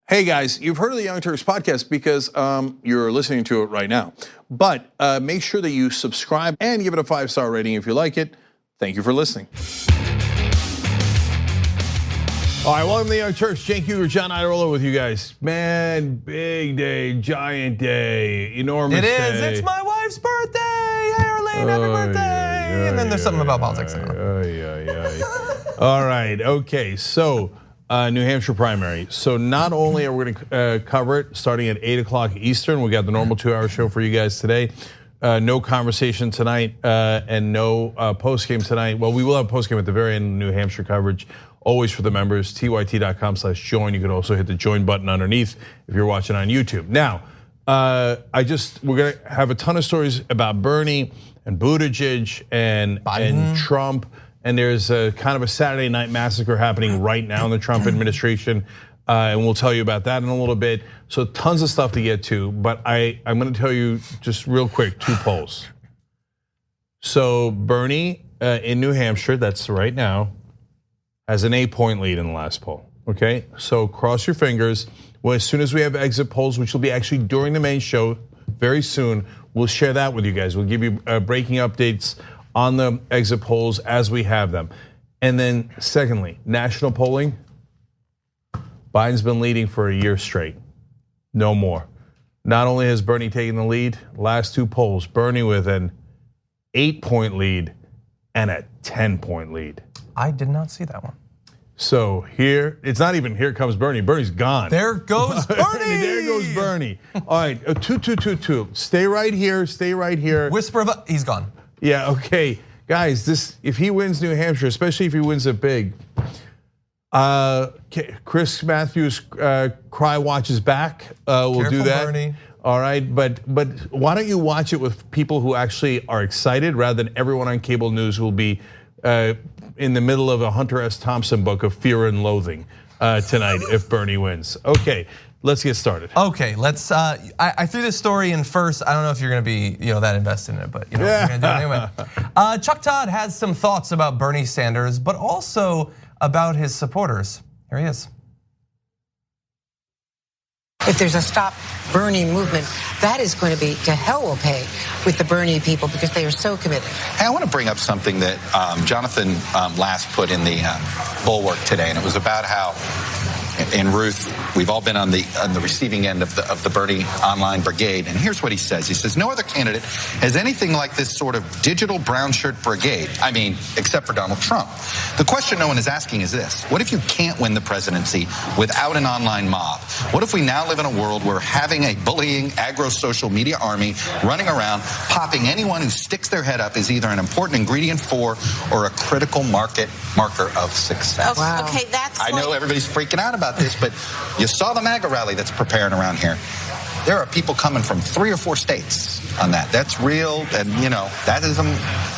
Hey guys, you've heard of the Young Turks podcast because you're listening to it right now. But make sure that you subscribe and give it a 5-star rating if you like it. Thank you for listening. All right, welcome to the Young Turks. Cenk Uygur, John Iadarola with you guys. Man, big day, giant day, enormous day. It is. It's my wife's birthday. Hey, Arlene, happy birthday. And then there's something about politics. All right, okay, so New Hampshire primary. So not only are we gonna cover it starting at 8 o'clock Eastern, we got the normal 2-hour show for you guys today. No conversation tonight and no postgame tonight. Well, we will have postgame at the very end of New Hampshire coverage, always for the members, tyt.com/join. You can also hit the join button underneath if you're watching on YouTube. Now, we're gonna have a ton of stories about Bernie and Buttigieg and Trump. And there's a kind of a Saturday night massacre happening right now in the Trump administration. And we'll tell you about that in a little bit. So tons of stuff to get to, but I'm gonna tell you just real quick, 2 polls. So Bernie in New Hampshire, that's right now, has an 8-point lead in the last poll, okay? So cross your fingers. Well, as soon as we have exit polls, which will be actually during the main show very soon, we'll share that with you guys. We'll give you breaking updates on the exit polls as we have them. And then secondly, national polling, Biden's been leading for a year straight, no more. Not only has Bernie taken the lead, last 2 polls, Bernie with an 8-point lead and a 10-point lead. I did not see that one. So here, it's not even here comes Bernie, Bernie's gone. There goes Bernie. There goes Bernie. All right, 2. Stay right here, stay right here. Whisper of he's gone. Yeah, okay. Guys, if he wins New Hampshire, especially if he wins it big, Chris Matthews cry watches back. We'll Careful, do that. Bernie. All right, but why don't you watch it with people who actually are excited rather than everyone on cable news who will be in the middle of a Hunter S. Thompson book of fear and loathing tonight if Bernie wins. Okay. Let's get started. Okay, let's. I threw this story in first. I don't know if you're going to be, that invested in it, but we're going to do it anyway. Chuck Todd has some thoughts about Bernie Sanders, but also about his supporters. Here he is. If there's a Stop Bernie movement, that is going to be to hell will pay with the Bernie people because they are so committed. Hey, I want to bring up something that Jonathan last put in the Bulwark today, and it was about how in Ruth, we've all been on the receiving end of the Bernie online brigade. And here's what he says. He says, no other candidate has anything like this sort of digital brown shirt brigade. I mean, except for Donald Trump. The question no one is asking is this. What if you can't win the presidency without an online mob? What if we now live in a world where having a bullying agro-social media army running around, popping anyone who sticks their head up is either an important ingredient for or a critical marker of success? Wow. Okay, that's I know everybody's freaking out about this, but you saw the MAGA rally that's preparing around here. There are people coming from 3 or 4 states on that. That's real, and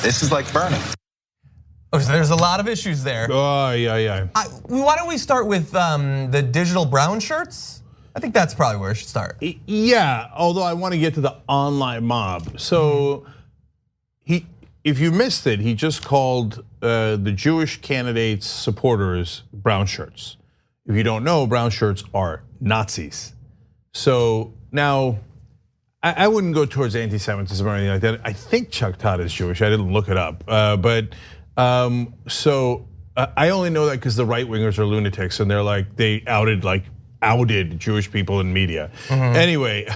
this is like Bernie. Oh, so there's a lot of issues there. Oh, yeah. Why don't we start with the digital brown shirts? I think that's probably where it should start. Yeah, although I want to get to the online mob. So if you missed it, he just called the Jewish candidates' supporters brown shirts. If you don't know, brown shirts are Nazis. So now, I wouldn't go towards anti-Semitism or anything like that. I think Chuck Todd is Jewish. I didn't look it up, but so I only know that because the right wingers are lunatics, and they outed Jewish people in media. Anyway,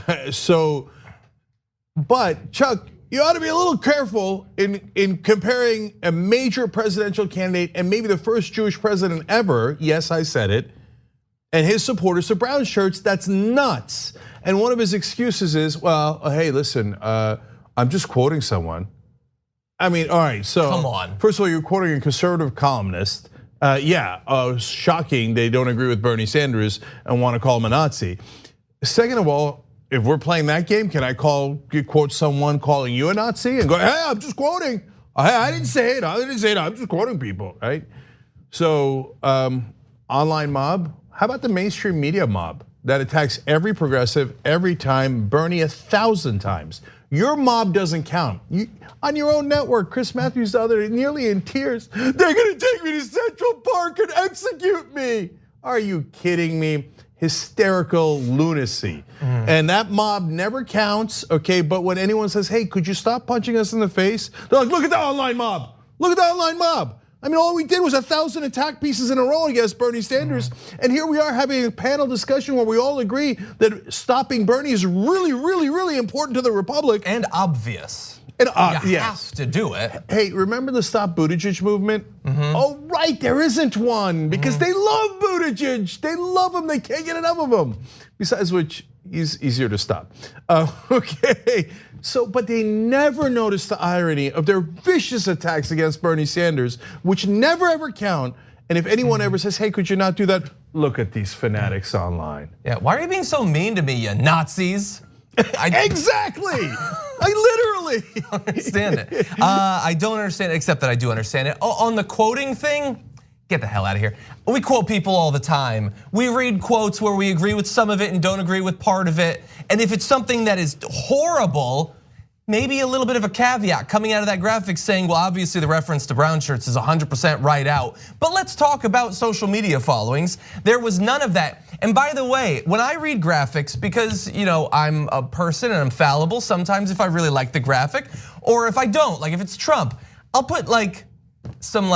but Chuck, you ought to be a little careful in comparing a major presidential candidate and maybe the first Jewish president ever. Yes, I said it. And his supporters to brown shirts, that's nuts. And one of his excuses is, well, hey, listen, I'm just quoting someone. I mean, all right, so come on. First of all, you're quoting a conservative columnist. Shocking they don't agree with Bernie Sanders and want to call him a Nazi. Second of all, if we're playing that game, can I quote someone calling you a Nazi and go, hey, I'm just quoting. I didn't say it, I'm just quoting people, right? So, online mob. How about the mainstream media mob that attacks every progressive every time, Bernie 1,000 times? Your mob doesn't count. On your own network, Chris Matthews the other day, nearly in tears, they're gonna take me to Central Park and execute me. Are you kidding me? hysterical lunacy. And that mob never counts, okay? But when anyone says, hey, could you stop punching us in the face? They're like, look at the online mob. Look at the online mob. I mean, all we did was 1,000 attack pieces in a row against Bernie Sanders. And here we are having a panel discussion where we all agree that stopping Bernie is really, really, really important to the Republic. And obvious. And, you have to do it. Hey, remember the Stop Buttigieg movement? Oh, right, there isn't one because they love Buttigieg. They love him. They can't get enough of him. Besides which, he's easier to stop. Okay, so, but they never notice the irony of their vicious attacks against Bernie Sanders, which never ever count. And if anyone ever says, hey, could you not do that? Look at these fanatics online. Yeah, why are you being so mean to me, you Nazis? Exactly. I literally don't understand it. I don't understand it, except that I do understand it. On the quoting thing, get the hell out of here. We quote people all the time. We read quotes where we agree with some of it and don't agree with part of it. And if it's something that is horrible, maybe a little bit of a caveat coming out of that graphic saying, well, obviously the reference to brown shirts is 100% right out. But let's talk about social media followings. There was none of that. And by the way, when I read graphics, because I'm a person and I'm fallible, sometimes if I really like the graphic, or if I don't, like if it's Trump, I'll put some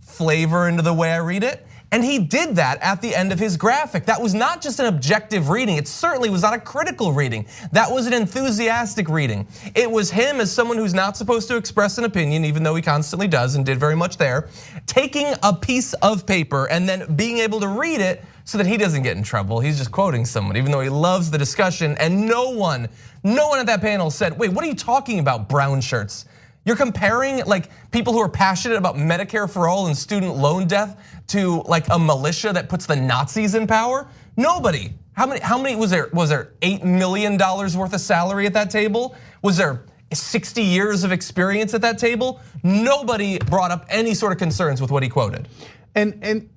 flavor into the way I read it. And he did that at the end of his graphic. That was not just an objective reading. It certainly was not a critical reading. That was an enthusiastic reading. It was him as someone who's not supposed to express an opinion, even though he constantly does and did very much there, taking a piece of paper and then being able to read it so that he doesn't get in trouble. He's just quoting someone, even though he loves the discussion. And no one at that panel said, wait, what are you talking about, brown shirts? You're comparing people who are passionate about Medicare for all and student loan debt to a militia that puts the Nazis in power? Nobody. How many was there? Was there $8 million worth of salary at that table? Was there 60 years of experience at that table? Nobody brought up any sort of concerns with what he quoted. And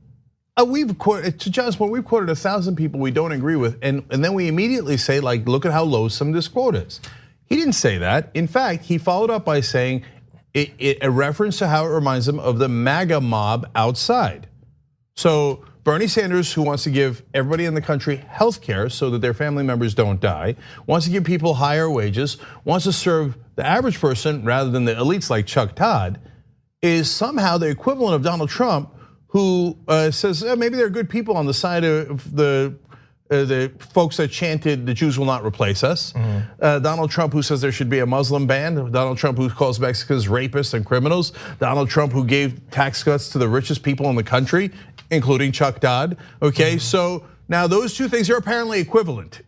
we've quoted, to John's point, we've quoted 1,000 people we don't agree with, and then we immediately say look at how loathsome this quote is. He didn't say that. In fact, he followed up by saying a reference to how it reminds him of the MAGA mob outside. So Bernie Sanders, who wants to give everybody in the country health care so that their family members don't die, wants to give people higher wages, wants to serve the average person rather than the elites like Chuck Todd, is somehow the equivalent of Donald Trump, who says maybe there are good people on the side of the folks that chanted the Jews will not replace us. Donald Trump, who says there should be a Muslim ban. Donald Trump, who calls Mexicans rapists and criminals. Donald Trump, who gave tax cuts to the richest people in the country, including Chuck Todd. Okay, so now those two things are apparently equivalent.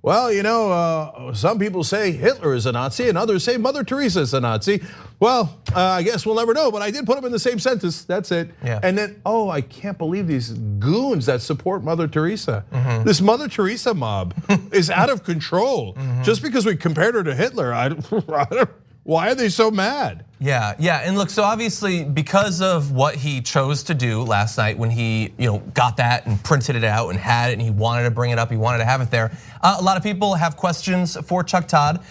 Well, some people say Hitler is a Nazi and others say Mother Teresa is a Nazi. Well, I guess we'll never know, but I did put them in the same sentence, that's it. Yeah. And then, I can't believe these goons that support Mother Teresa. This Mother Teresa mob is out of control. Just because we compared her to Hitler, why are they so mad? Yeah, and look, so obviously because of what he chose to do last night when he got that and printed it out and had it and he wanted to bring it up, he wanted to have it there. A lot of people have questions for Chuck Todd.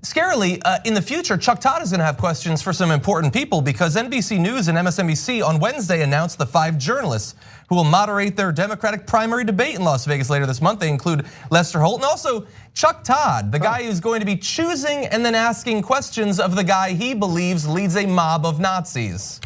Scarily, in the future, Chuck Todd is gonna have questions for some important people because NBC News and MSNBC on Wednesday announced the 5 journalists who will moderate their Democratic primary debate in Las Vegas later this month. They include Lester Holt and also Chuck Todd, the guy who's going to be choosing and then asking questions of the guy he believes leads a mob of Nazis.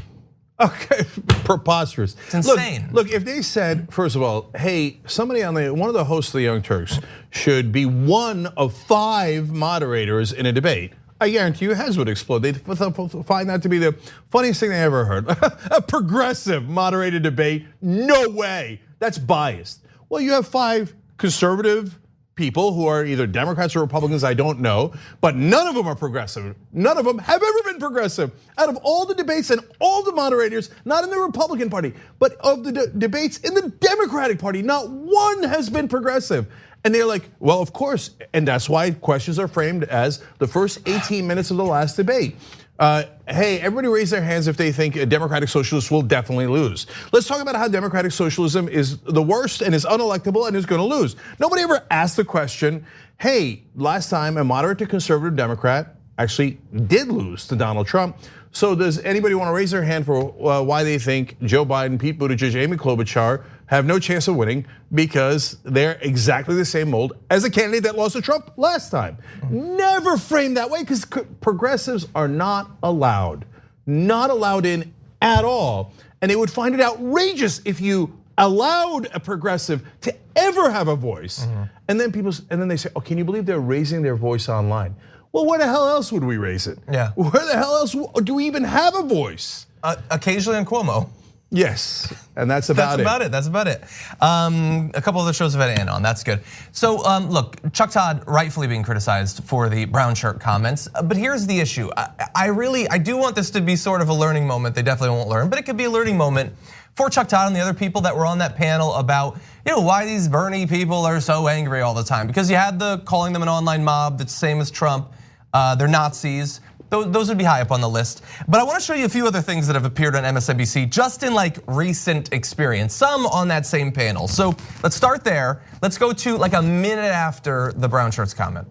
Okay, preposterous. It's insane. Look, if they said, first of all, hey, somebody one of the hosts of the Young Turks should be one of 5 moderators in a debate, I guarantee you heads would explode. They'd find that to be the funniest thing they ever heard. A progressive moderated debate, no way, that's biased. Well, you have 5 conservative people who are either Democrats or Republicans, I don't know, but none of them are progressive. None of them have ever been progressive. Out of all the debates and all the moderators, not in the Republican Party, but of the debates in the Democratic Party, not one has been progressive. And they're like, well, of course, and that's why questions are framed as the first 18 minutes of the last debate. Hey, everybody raise their hands if they think a Democratic Socialist will definitely lose. Let's talk about how Democratic Socialism is the worst and is unelectable and is gonna lose. Nobody ever asked the question, hey, last time a moderate to conservative Democrat actually did lose to Donald Trump. So does anybody wanna raise their hand for why they think Joe Biden, Pete Buttigieg, Amy Klobuchar, have no chance of winning because they're exactly the same mold as the candidate that lost to Trump last time. Never frame that way because progressives are not allowed in at all. And they would find it outrageous if you allowed a progressive to ever have a voice. And then they say, oh, can you believe they're raising their voice online? Well, where the hell else would we raise it? Yeah. Where the hell else do we even have a voice? Occasionally on Cuomo. Yes, and that's about it. That's about it. A couple other shows have had Ann on, that's good. So look, Chuck Todd rightfully being criticized for the brown shirt comments, but here's the issue. I do want this to be sort of a learning moment. They definitely won't learn, but it could be a learning moment for Chuck Todd and the other people that were on that panel about why these Bernie people are so angry all the time. Because you had the calling them an online mob that's the same as Trump, they're Nazis. Those would be high up on the list. But I want to show you a few other things that have appeared on MSNBC just in like recent experience, some on that same panel. So let's start there. Let's go to like a minute after the brown shirts comment.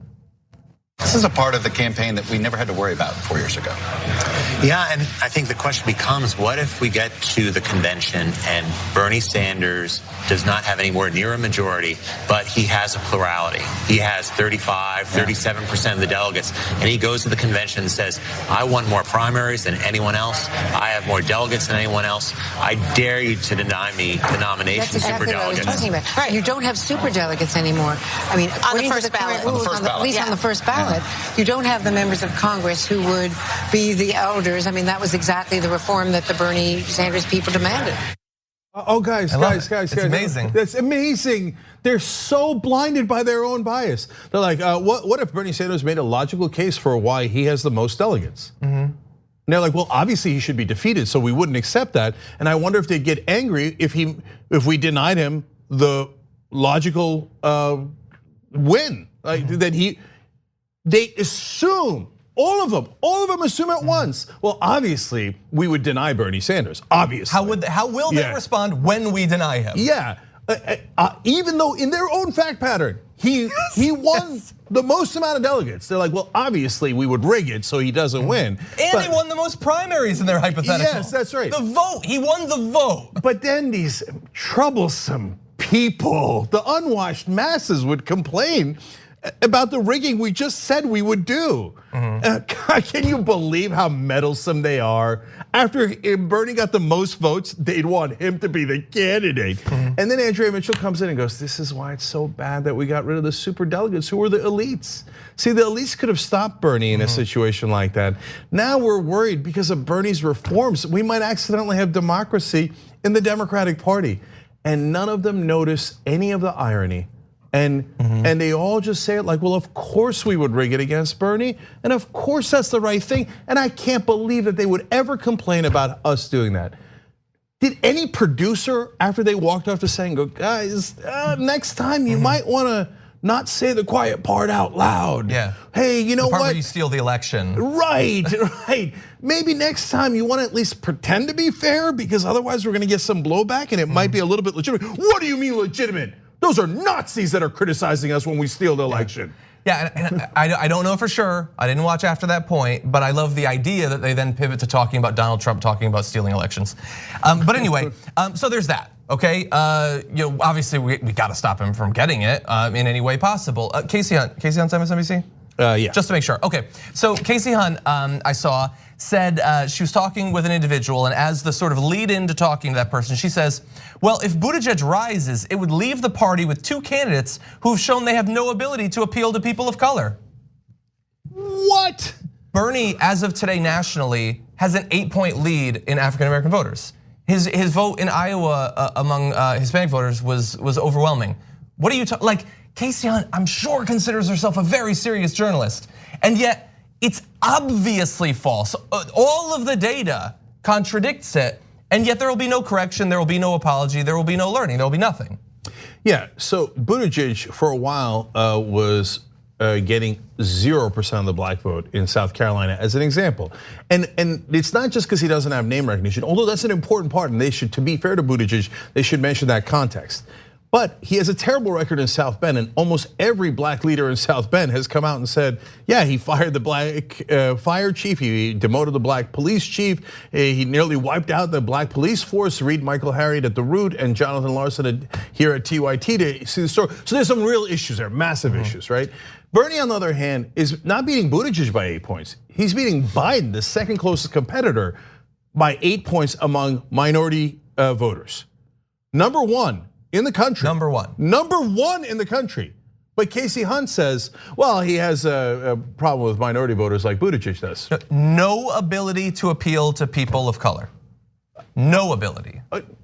This is a part of the campaign that we never had to worry about 4 years ago. Yeah, and I think the question becomes, what if we get to the convention and Bernie Sanders does not have anywhere near a majority, but he has a plurality. He has 35, 37% of the delegates, and he goes to the convention and says, I won more primaries than anyone else. I have more delegates than anyone else. I dare you to deny me the nomination. That's exactly what I was superdelegates. talking about. Right. You don't have superdelegates anymore. I mean, on the first ballot. At least on the first ballot, you don't have the members of Congress who would be the elders. I mean, that was exactly the reform that the Bernie Sanders people demanded. Oh, guys, It's amazing. That's amazing. They're so blinded by their own bias. They're like, what if Bernie Sanders made a logical case for why he has the most delegates? And they're like, well, obviously he should be defeated, so we wouldn't accept that. And I wonder if they'd get angry if we denied him the logical win, like that they assume. All of them assume at once. Well, obviously, we would deny Bernie Sanders. Obviously, How will they respond when we deny him? Yeah, even though in their own fact pattern, he won the most amount of delegates. They're like, well, obviously, we would rig it so he doesn't win. And he won the most primaries in their hypothetical. Yes, that's right. The vote, he won the vote. But then these troublesome people, the unwashed masses, would complain about the rigging we just said we would do. God, can you believe how meddlesome they are? After Bernie got the most votes, they'd want him to be the candidate. And then Andrea Mitchell comes in and goes, this is why it's so bad that we got rid of the super delegates who were the elites. See, the elites could have stopped Bernie in a situation like that. Now we're worried because of Bernie's reforms, we might accidentally have democracy in the Democratic Party. And none of them notice any of the irony. And they all just say it like, well, of course we would rig it against Bernie, and of course that's the right thing. And I can't believe that they would ever complain about us doing that. Did any producer, after they walked off the set, go, guys, next time you might want to not say the quiet part out loud? Yeah. Hey, you know the part what? Where you steal the election. Right. Maybe next time you want to at least pretend to be fair, because otherwise we're going to get some blowback, and it might be a little bit legitimate. What do you mean legitimate? Those are Nazis that are criticizing us when we steal the election. Yeah, and I don't know for sure. I didn't watch after that point, but I love the idea that they then pivot to talking about Donald Trump talking about stealing elections. But anyway, so there's that. Okay, obviously we got to stop him from getting it in any way possible. Casey Hunt's MSNBC. Yeah. Just to make sure. Okay, so Casey Hunt, I saw, said she was talking with an individual, and as the sort of lead into talking to that person, she says, well, if Buttigieg rises, it would leave the party with two candidates who've shown they have no ability to appeal to people of color. What? Bernie, as of today nationally, has an 8-point lead in African American voters. His vote in Iowa among Hispanic voters was overwhelming. What are you talking, like, Casey Hunt, I'm sure, considers herself a very serious journalist, and yet it's obviously false. All of the data contradicts it, and yet there will be no correction, there will be no apology, there will be no learning, there will be nothing. Yeah, so Buttigieg for a while was getting 0% of the black vote in South Carolina as an example. And it's not just because he doesn't have name recognition, although that's an important part, and they should, to be fair to Buttigieg, they should mention that context. But he has a terrible record in South Bend, and almost every black leader in South Bend has come out and said, yeah, he fired the black fire chief, he demoted the black police chief, he nearly wiped out the black police force. Read Michael Harriet at The Root and Jonathan Larson here at TYT to see the story. So there's some real issues there, massive issues, right? Bernie, on the other hand, is not beating Buttigieg by 8 points. He's beating Biden, the second closest competitor, by 8 points among minority voters. Number one in the country. Number one. Number one in the country. But Casey Hunt says, well, he has a problem with minority voters like Buttigieg does. No ability to appeal to people of color. No ability.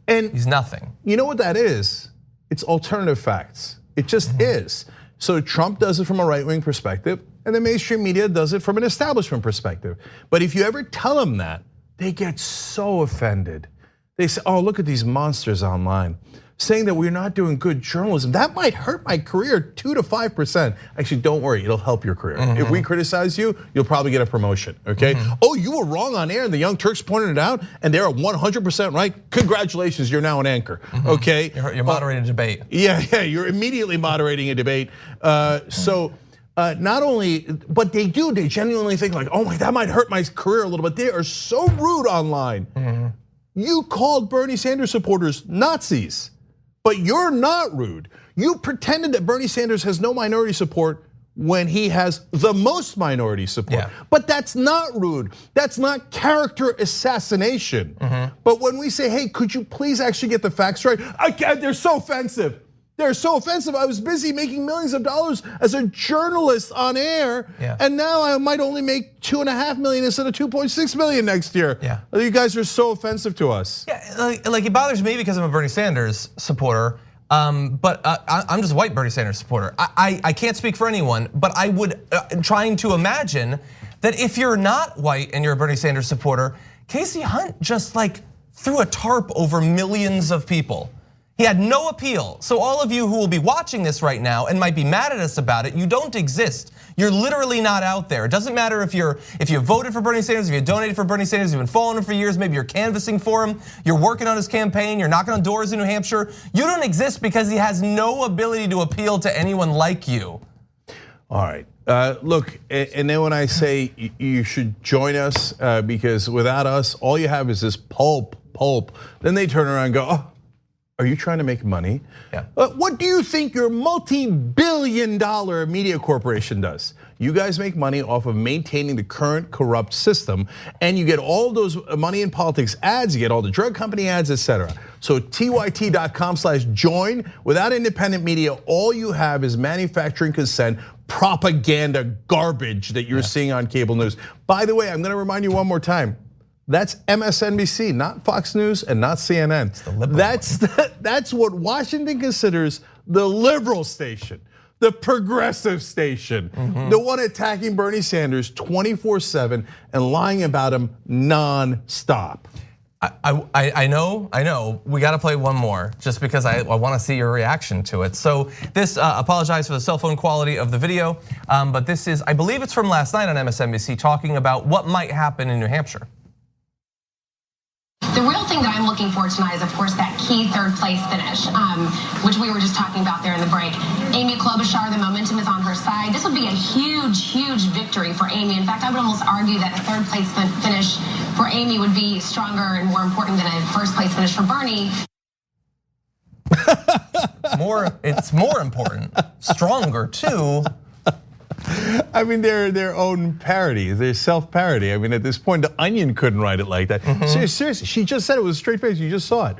And he's nothing. You know what that is? It's alternative facts. It just is. So Trump does it from a right-wing perspective, and the mainstream media does it from an establishment perspective. But if you ever tell them that, they get so offended. They say, oh, look at these monsters online, saying that we're not doing good journalism. That might hurt my career 2 to 5%. Actually, don't worry, it'll help your career. If we criticize you, you'll probably get a promotion, okay? Oh, you were wrong on air, and the Young Turks pointed it out, and they're 100% right. Congratulations, you're now an anchor, okay? You're moderating a debate. Yeah, you're immediately moderating a debate. Not only, but they genuinely think like, oh my, that might hurt my career a little bit. They are so rude online. You called Bernie Sanders supporters Nazis, but you're not rude. You pretended that Bernie Sanders has no minority support when he has the most minority support. But that's not rude. That's not character assassination. But when we say, hey, could you please actually get the facts right? They're so offensive. They're so offensive. I was busy making millions of dollars as a journalist on air, and now I might only make 2.5 million instead of 2.6 million next year. You guys are so offensive to us. Yeah, like it bothers me because I'm a Bernie Sanders supporter, but I'm just a white Bernie Sanders supporter. I can't speak for anyone, but I would trying to imagine that if you're not white and you're a Bernie Sanders supporter, Casey Hunt just like threw a tarp over millions of people. He had no appeal. So all of you who will be watching this right now and might be mad at us about it, you don't exist. You're literally not out there. It doesn't matter if you voted for Bernie Sanders, if you donated for Bernie Sanders, you've been following him for years, maybe you're canvassing for him, you're working on his campaign, you're knocking on doors in New Hampshire. You don't exist because he has no ability to appeal to anyone like you. All right, look, and then when I say you should join us, because without us, all you have is this pulp. Then they turn around and go, oh, are you trying to make money? What do you think your multi-billion-dollar media corporation does? You guys make money off of maintaining the current corrupt system, and you get all those money in politics ads, you get all the drug company ads, etc. So tyt.com/join. Without independent media, all you have is manufacturing consent, propaganda garbage that you're seeing on cable news. By the way, I'm gonna remind you one more time. That's MSNBC, not Fox News and not CNN. That's what Washington considers the liberal station, the progressive station, the one attacking Bernie Sanders 24/7 and lying about him non-stop. I know. We got to play one more just because I want to see your reaction to it. So this, apologize for the cell phone quality of the video, but this is, I believe it's from last night on MSNBC, talking about what might happen in New Hampshire. The real thing that I'm looking for tonight is, of course, that key third place finish, which we were just talking about there in the break. Amy Klobuchar, the momentum is on her side. This would be a huge, huge victory for Amy. In fact, I would almost argue that a third place finish for Amy would be stronger and more important than a first place finish for Bernie. It's more important, stronger too. I mean, they're their own parody, they're self-parody. I mean, at this point, The Onion couldn't write it like that. Seriously, she just said it with a straight face, you just saw it.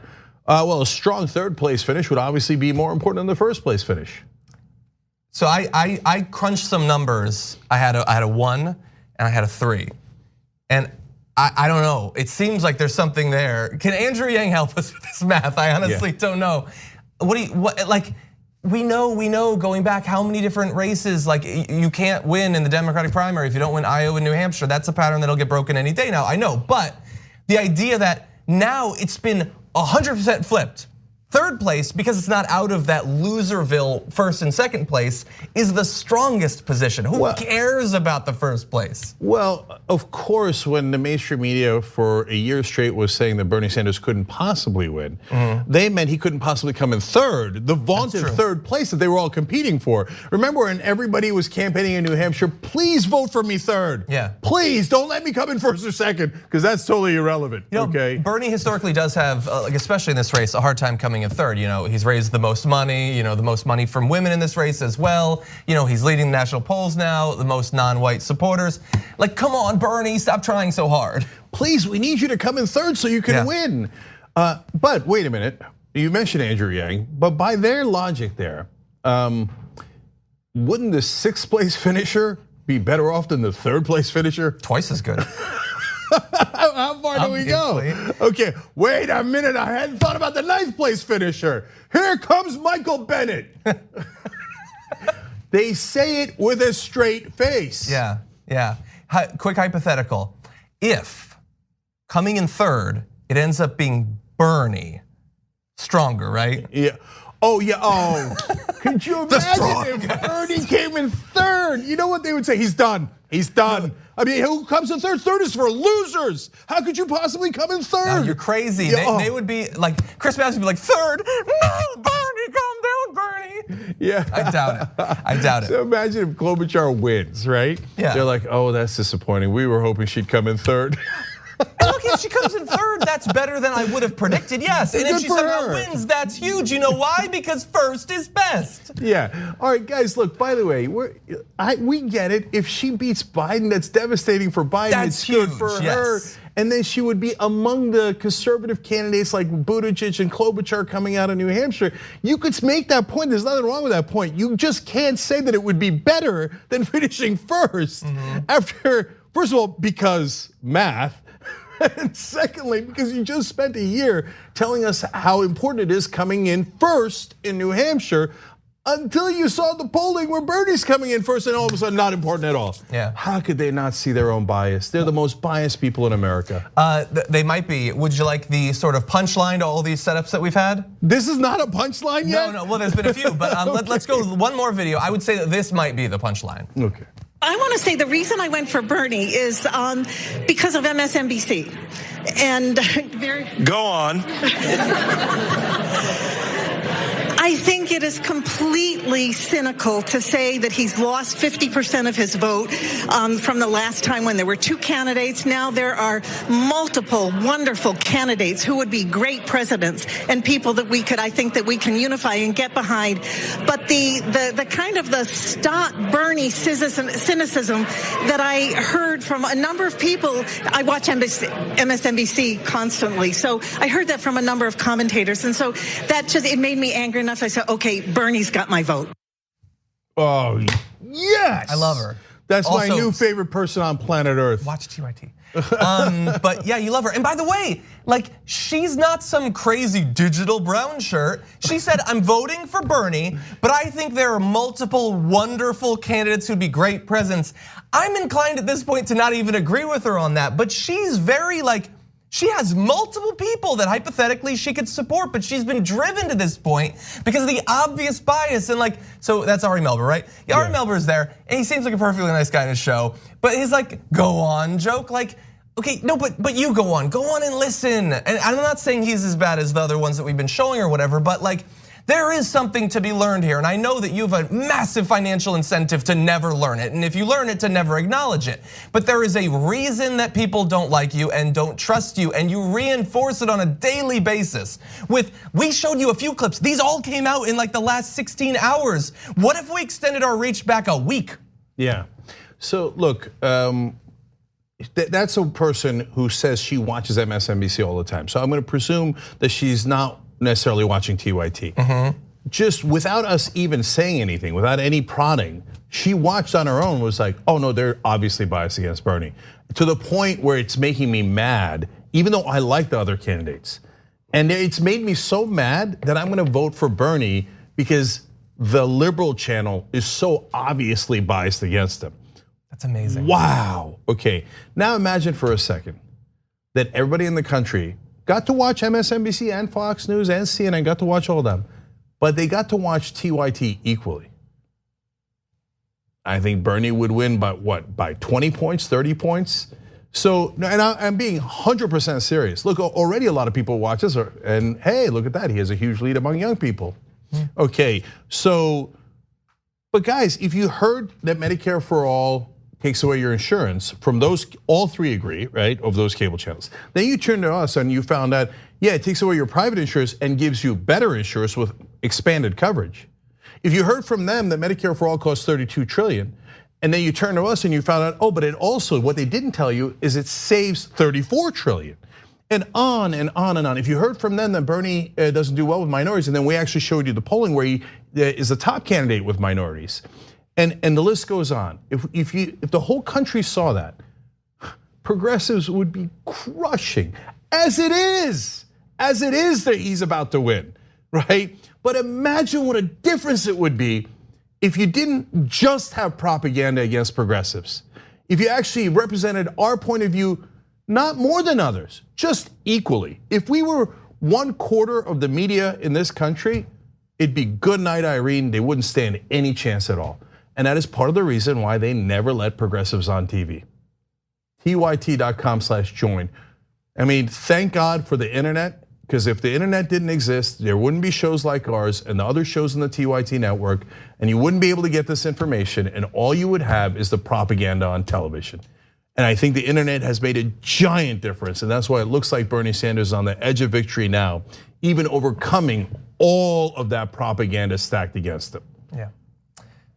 Well, a strong third place finish would obviously be more important than the first place finish. So I crunched some numbers. I had a 1 and I had a 3. And I don't know, it seems like there's something there. Can Andrew Yang help us with this math? I honestly don't know. We know going back how many different races, like you can't win in the Democratic primary if you don't win Iowa and New Hampshire. That's a pattern that'll get broken any day now, I know. But the idea that now it's been 100% flipped. Third place, because it's not out of that loserville first and second place, is the strongest position. Who cares about the first place? Well, of course, when the mainstream media for a year straight was saying that Bernie Sanders couldn't possibly win, they meant he couldn't possibly come in third, the vaunted third place that they were all competing for. Remember when everybody was campaigning in New Hampshire, please vote for me third. Yeah. Please don't let me come in first or second, because that's totally irrelevant, okay? Bernie historically does have, like especially in this race, a hard time coming in third. He's raised the most money, the most money from women in this race as well. He's leading national polls now, the most non-white supporters. Like, come on, Bernie, stop trying so hard. Please, we need you to come in third so you can win. But wait a minute, you mentioned Andrew Yang, but by their logic there, wouldn't the sixth place finisher be better off than the third place finisher? Twice as good. How far do we go? Okay, wait a minute, I hadn't thought about the ninth place finisher. Here comes Michael Bennett. They say it with a straight face. Yeah. Quick hypothetical. If coming in third, it ends up being Bernie, stronger, right? Yeah. Oh, yeah, could you imagine if Bernie came in third? You know what they would say? He's done. I mean, who comes in third? Third is for losers. How could you possibly come in third? No, you're crazy. They would be like, Chris Matthews would be like, third? No, Bernie, calm down, Bernie. Yeah. I doubt it. So imagine if Klobuchar wins, right? Yeah. They're like, oh, that's disappointing. We were hoping she'd come in third. Look, if she comes in third, that's better than I would have predicted, yes. And if she somehow wins, that's huge. You know why? Because first is best. Yeah, all right, guys, look, by the way, we get it. If she beats Biden, that's devastating for Biden. That's it's good huge, for her. And then she would be among the conservative candidates like Buttigieg and Klobuchar coming out of New Hampshire. You could make that point, there's nothing wrong with that point. You just can't say that it would be better than finishing first after, first of all, because math, and secondly, because you just spent a year telling us how important it is coming in first in New Hampshire until you saw the polling where Bernie's coming in first and all of a sudden not important at all. Yeah. How could they not see their own bias? They're the most biased people in America. They might be. Would you like the sort of punchline to all these setups that we've had? This is not a punchline yet? No, well, there's been a few, but let's go one more video. I would say that this might be the punchline. Okay. I want to say the reason I went for Bernie is because of MSNBC. And Go on. I think it is completely cynical to say that he's lost 50% of his vote from the last time when there were two candidates. Now there are multiple wonderful candidates who would be great presidents and people that I think that we can unify and get behind. But the kind of the stop Bernie cynicism that I heard from a number of people, I watch MSNBC constantly, so I heard that from a number of commentators, and so it made me angry enough. I said, okay, Bernie's got my vote. Oh, yes. I love her. That's also, my new favorite person on planet Earth. Watch TYT. But yeah, you love her. And by the way, like she's not some crazy digital brown shirt. She said, I'm voting for Bernie, but I think there are multiple wonderful candidates who'd be great presidents. I'm inclined at this point to not even agree with her on that, but she's very she has multiple people that hypothetically she could support, but she's been driven to this point because of the obvious bias. And so that's Ari Melber, right? Yeah, Ari Melber is there, and he seems like a perfectly nice guy in his show. But his go on joke, okay, no, but you go on and listen. And I'm not saying he's as bad as the other ones that we've been showing or whatever, but there is something to be learned here, and I know that you have a massive financial incentive to never learn it, and if you learn it, to never acknowledge it. But there is a reason that people don't like you and don't trust you, and you reinforce it on a daily basis. We showed you a few clips. These all came out in the last 16 hours. What if we extended our reach back a week? Yeah, so look, that's a person who says she watches MSNBC all the time. So I'm gonna presume that she's not necessarily watching TYT. Just without us even saying anything, without any prodding, she watched on her own, was like, oh no, they're obviously biased against Bernie. To the point where it's making me mad, even though I like the other candidates. And it's made me so mad that I'm gonna vote for Bernie because the liberal channel is so obviously biased against him. That's amazing. Wow, okay. Now imagine for a second that everybody in the country got to watch MSNBC and Fox News and CNN, got to watch all of them, but they got to watch TYT equally. I think Bernie would win by what? By 20 points, 30 points? So, and I'm being 100% serious. Look, already a lot of people watch this, and hey, look at that, he has a huge lead among young people. Okay, so, but guys, if you heard that Medicare for All takes away your insurance, from those, all three agree, right, of those cable channels. Then you turn to us and you found out, yeah, it takes away your private insurance and gives you better insurance with expanded coverage. If you heard from them that Medicare for All costs 32 trillion, and then you turn to us and you found out, oh, but it also, what they didn't tell you is it saves 34 trillion. And on and on and on. If you heard from them that Bernie doesn't do well with minorities, and then we actually showed you the polling where he is the top candidate with minorities. And the list goes on. If the whole country saw that, progressives would be crushing, as it is that he's about to win, right? But imagine what a difference it would be if you didn't just have propaganda against progressives. If you actually represented our point of view, not more than others, just equally. If we were 1/4 of the media in this country, it'd be good night, Irene. They wouldn't stand any chance at all. And that is part of the reason why they never let progressives on TV. TYT.com/join. I mean, thank God for the internet, because if the internet didn't exist, there wouldn't be shows like ours and the other shows in the TYT network, and you wouldn't be able to get this information, and all you would have is the propaganda on television. And I think the internet has made a giant difference, and that's why it looks like Bernie Sanders is on the edge of victory now, even overcoming all of that propaganda stacked against him. Yeah.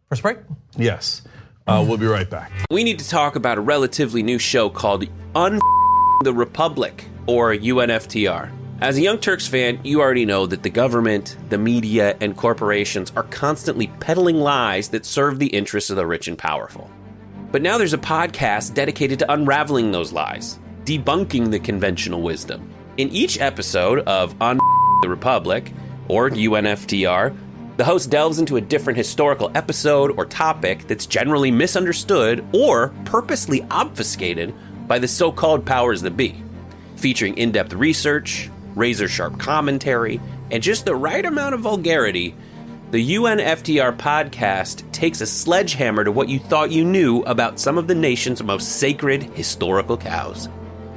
First break? Yes, we'll be right back. We need to talk about a relatively new show called the Republic, or UNFTR. As a Young Turks fan, you already know that the government, the media, and corporations are constantly peddling lies that serve the interests of the rich and powerful. But now there's a podcast dedicated to unraveling those lies, debunking the conventional wisdom. In each episode of the Republic, or UNFTR, the host delves into a different historical episode or topic that's generally misunderstood or purposely obfuscated by the so-called powers that be, featuring in-depth research, razor-sharp commentary, and just the right amount of vulgarity. The UNFTR podcast takes a sledgehammer to what you thought you knew about some of the nation's most sacred historical cows.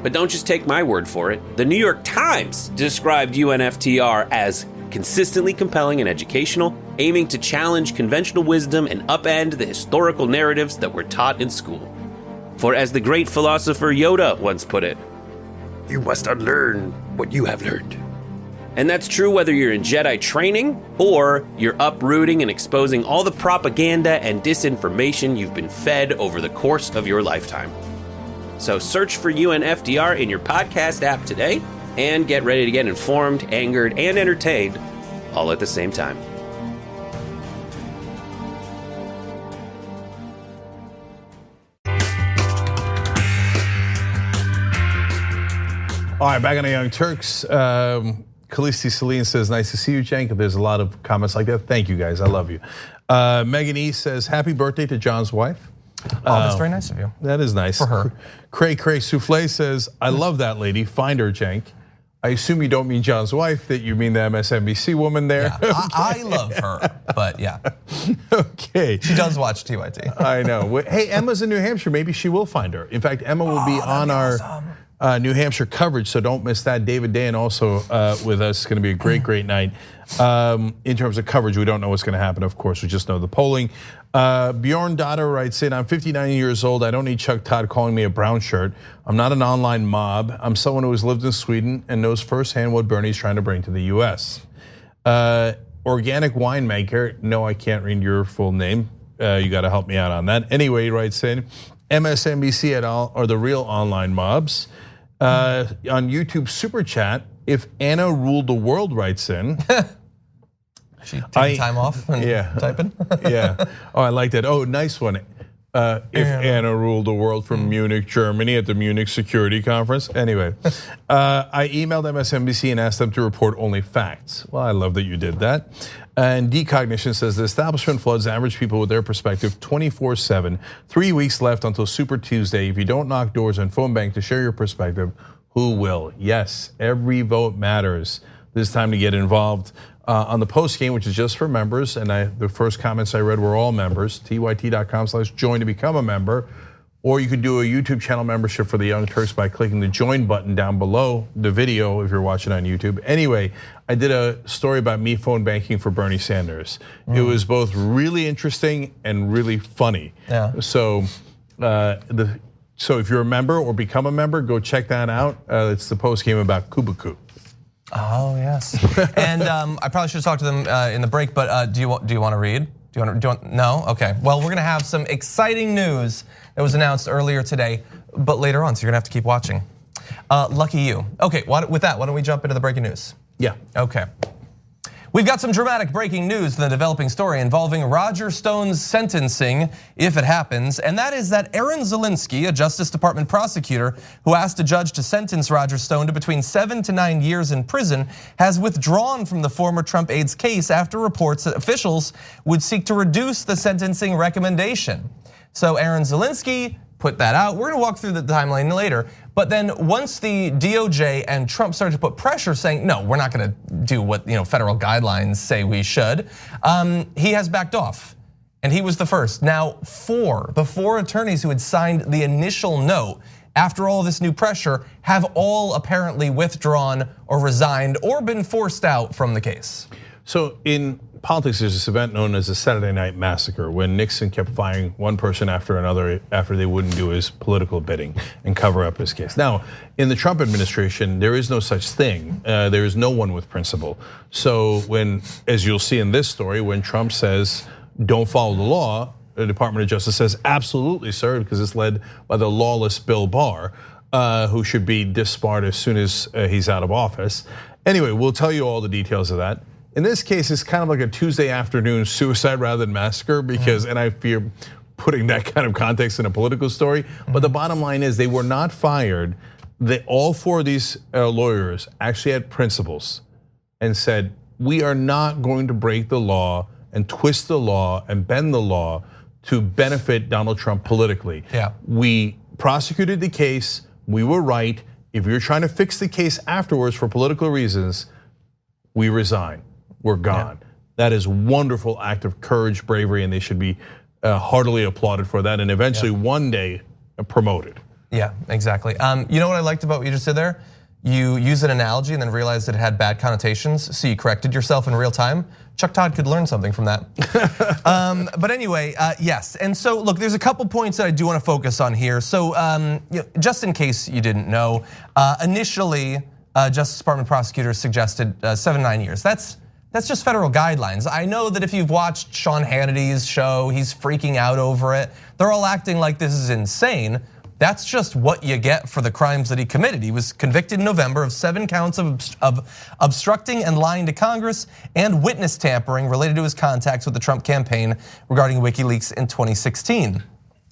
But don't just take my word for it. The New York Times described UNFTR as consistently compelling and educational, aiming to challenge conventional wisdom and upend the historical narratives that were taught in school. For as the great philosopher Yoda once put it, you must unlearn what you have learned. And that's true whether you're in Jedi training or you're uprooting and exposing all the propaganda and disinformation you've been fed over the course of your lifetime. So search for UNFTR in your podcast app today and get ready to get informed, angered, and entertained all at the same time. All right, back on the Young Turks. Khaleesi Celine says, nice to see you, Cenk. There's a lot of comments like that. Thank you, guys. I love you. Megan E says, happy birthday to John's wife. Oh, that's very nice of you. That is nice. For her. Cray Souffle says, I love that lady. Find her, Cenk. I assume you don't mean John's wife, that you mean the MSNBC woman there. Yeah, okay. I love her, but yeah. Okay. She does watch TYT. I know. Hey, Emma's in New Hampshire. Maybe she will find her. In fact, Emma will be on our New Hampshire coverage, so don't miss that. David Dayan also with us. It's going to be a great night. In terms of coverage, we don't know what's going to happen, of course. We just know the polling. Bjorn Dada writes in, I'm 59 years old. I don't need Chuck Todd calling me a brown shirt. I'm not an online mob. I'm someone who has lived in Sweden and knows firsthand what Bernie's trying to bring to the US. Organic winemaker. No, I can't read your full name. You got to help me out on that. Anyway, he writes in, MSNBC et al. Are the real online mobs. On YouTube Super Chat, if Anna ruled the world writes in. She taking time off and typing? Yeah, oh, I like that. Oh, nice one. If Anna ruled the world from Munich, Germany at the Munich Security Conference. Anyway, I emailed MSNBC and asked them to report only facts. Well, I love that you did that. And Decognition says the establishment floods average people with their perspective 24/7. 3 weeks left until Super Tuesday. If you don't knock doors and phone bank to share your perspective, who will. Yes, every vote matters. This is time to get involved on the post game, which is just for members. And the first comments I read were all members. TYT.com/join to become a member. Or you could do a YouTube channel membership for the Young Turks by clicking the join button down below the video if you're watching on YouTube. Anyway, I did a story about me phone banking for Bernie Sanders. It was both really interesting and really funny. Yeah. So if you're a member or become a member, go check that out. It's the post game about Kubaku. Oh yes, and I probably should have talked to them in the break. But do you want to read? Do you want? No. Okay. Well, we're gonna have some exciting news that was announced earlier today, but later on. So you're gonna have to keep watching. Lucky you. Okay. With that, why don't we jump into the breaking news? Yeah. Okay. We've got some dramatic breaking news in the developing story involving Roger Stone's sentencing, if it happens, and that is that Aaron Zelinsky, a Justice Department prosecutor who asked a judge to sentence Roger Stone to between 7 to 9 years in prison, has withdrawn from the former Trump aide's case after reports that officials would seek to reduce the sentencing recommendation. So Aaron Zelinsky put that out. We're gonna walk through the timeline later. But then once the DOJ and Trump started to put pressure saying, no, we're not gonna do what federal guidelines say we should, he has backed off. And he was the first. Now the four attorneys who had signed the initial note after all this new pressure have all apparently withdrawn or resigned or been forced out from the case. So in politics, there's this event known as the Saturday Night Massacre, when Nixon kept firing one person after another after they wouldn't do his political bidding and cover up his case. Now, in the Trump administration, there is no such thing. There is no one with principle. So when, as you'll see in this story, when Trump says, don't follow the law, the Department of Justice says, absolutely, sir, because it's led by the lawless Bill Barr, who should be disbarred as soon as he's out of office. Anyway, we'll tell you all the details of that. In this case, it's kind of like a Tuesday afternoon suicide rather than massacre because, and I fear putting that kind of context in a political story, but the bottom line is they were not fired. All four of these lawyers actually had principles and said, we are not going to break the law and twist the law and bend the law to benefit Donald Trump politically. Yeah. We prosecuted the case, we were right. If you're trying to fix the case afterwards for political reasons, we resign. We're gone. Yeah. That is a wonderful act of courage, bravery, and they should be heartily applauded for that and eventually one day promoted. Yeah, exactly. You know what I liked about what you just said there? You used an analogy and then realized that it had bad connotations, so you corrected yourself in real time. Chuck Todd could learn something from that. But anyway, yes, and so look, there's a couple points that I do want to focus on here. So just in case you didn't know, initially, Justice Department prosecutors suggested 7 to 9 years. That's just federal guidelines. I know that if you've watched Sean Hannity's show, he's freaking out over it. They're all acting like this is insane. That's just what you get for the crimes that he committed. He was convicted in November of 7 counts of obstructing and lying to Congress and witness tampering related to his contacts with the Trump campaign regarding WikiLeaks in 2016.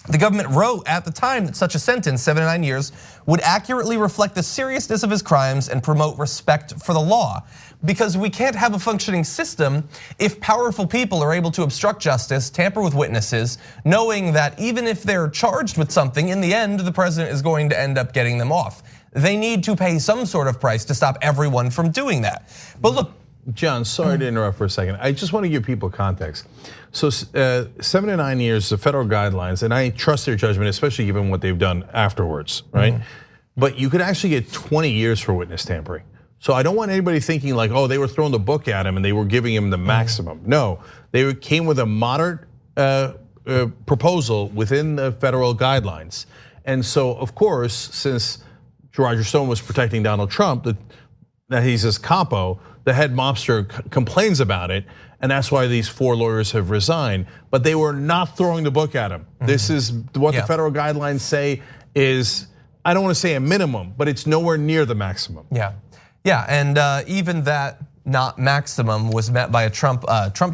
The government wrote at the time that such a sentence, 7 to 9 years, would accurately reflect the seriousness of his crimes and promote respect for the law. Because we can't have a functioning system if powerful people are able to obstruct justice, tamper with witnesses, knowing that even if they're charged with something, in the end, the president is going to end up getting them off. They need to pay some sort of price to stop everyone from doing that. But look, John, sorry to interrupt for a second. I just want to give people context. So 7 to 9 years of federal guidelines, and I trust their judgment, especially given what they've done afterwards, right? But you could actually get 20 years for witness tampering. So I don't want anybody thinking like, oh, they were throwing the book at him and they were giving him the maximum. No, they came with a moderate proposal within the federal guidelines. And so, of course, since Roger Stone was protecting Donald Trump, that he's his capo, the head mobster complains about it, and that's why these 4 lawyers have resigned. But they were not throwing the book at him. This is what the federal guidelines say is, I don't want to say a minimum, but it's nowhere near the maximum. Yeah, and even that not maximum was met by a Trump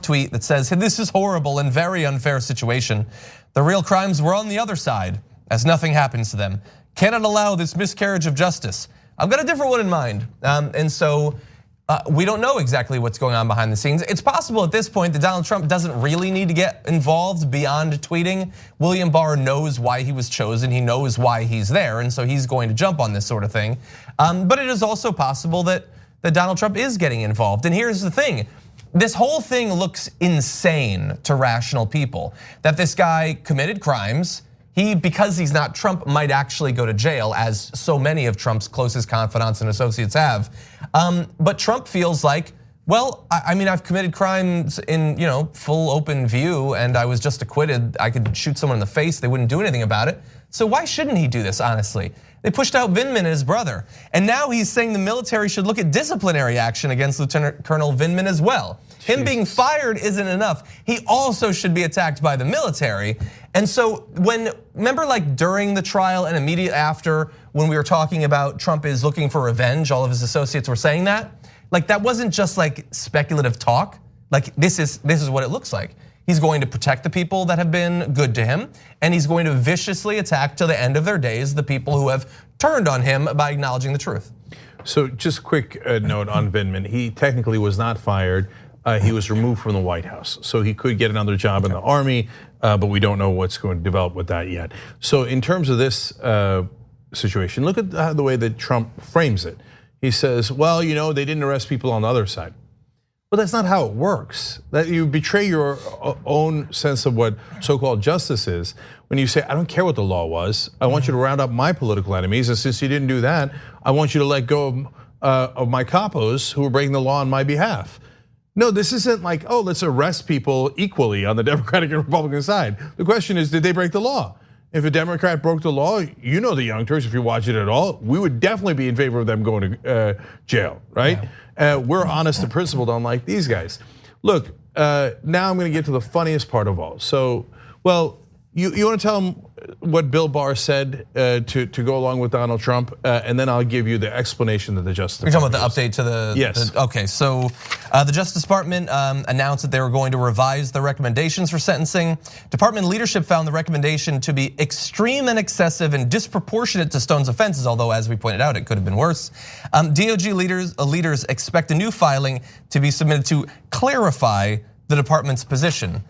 tweet that says, hey, this is horrible and very unfair situation. The real crimes were on the other side, as nothing happens to them. Cannot allow this miscarriage of justice. I've got a different one in mind, and so We don't know exactly what's going on behind the scenes. It's possible at this point that Donald Trump doesn't really need to get involved beyond tweeting. William Barr knows why he was chosen. He knows why he's there, and so he's going to jump on this sort of thing. But it is also possible that Donald Trump is getting involved. And here's the thing. This whole thing looks insane to rational people. That this guy committed crimes. Because he's not Trump, might actually go to jail, as so many of Trump's closest confidants and associates have. But Trump feels like, well, I mean, I've committed crimes in full open view, and I was just acquitted. I could shoot someone in the face; they wouldn't do anything about it. So why shouldn't he do this? Honestly, they pushed out Vindman and his brother, and now he's saying the military should look at disciplinary action against Lieutenant Colonel Vindman as well. Him being fired isn't enough. He also should be attacked by the military. And so remember like during the trial and immediately after, when we were talking about Trump is looking for revenge, all of his associates were saying that. Like that wasn't just like speculative talk. Like this is what it looks like. He's going to protect the people that have been good to him, and he's going to viciously attack to the end of their days the people who have turned on him by acknowledging the truth. So just quick note on Vindman. He technically was not fired. He was removed from the White House. So he could get another job in the Army, but we don't know what's going to develop with that yet. So in terms of this situation, look at the way that Trump frames it. He says, well, they didn't arrest people on the other side. Well, that's not how it works. That you betray your own sense of what so-called justice is when you say, I don't care what the law was. I want you to round up my political enemies, and since you didn't do that, I want you to let go of my capos who are breaking the law on my behalf. No, this isn't like, oh, let's arrest people equally on the Democratic and Republican side. The question is, did they break the law? If a Democrat broke the law, the Young Turks, if you watch it at all, we would definitely be in favor of them going to jail, right? Yeah. We're honest and principled, unlike these guys. Look, now I'm gonna get to the funniest part of all. So, well, you wanna tell them what Bill Barr said to go along with Donald Trump, and then I'll give you the explanation that the Justice Department. You're talking about the update to the. Yes. Okay, so the Justice Department announced that they were going to revise the recommendations for sentencing. Department leadership found the recommendation to be extreme and excessive and disproportionate to Stone's offenses, although as we pointed out, it could have been worse. DOJ leaders expect a new filing to be submitted to clarify the department's position.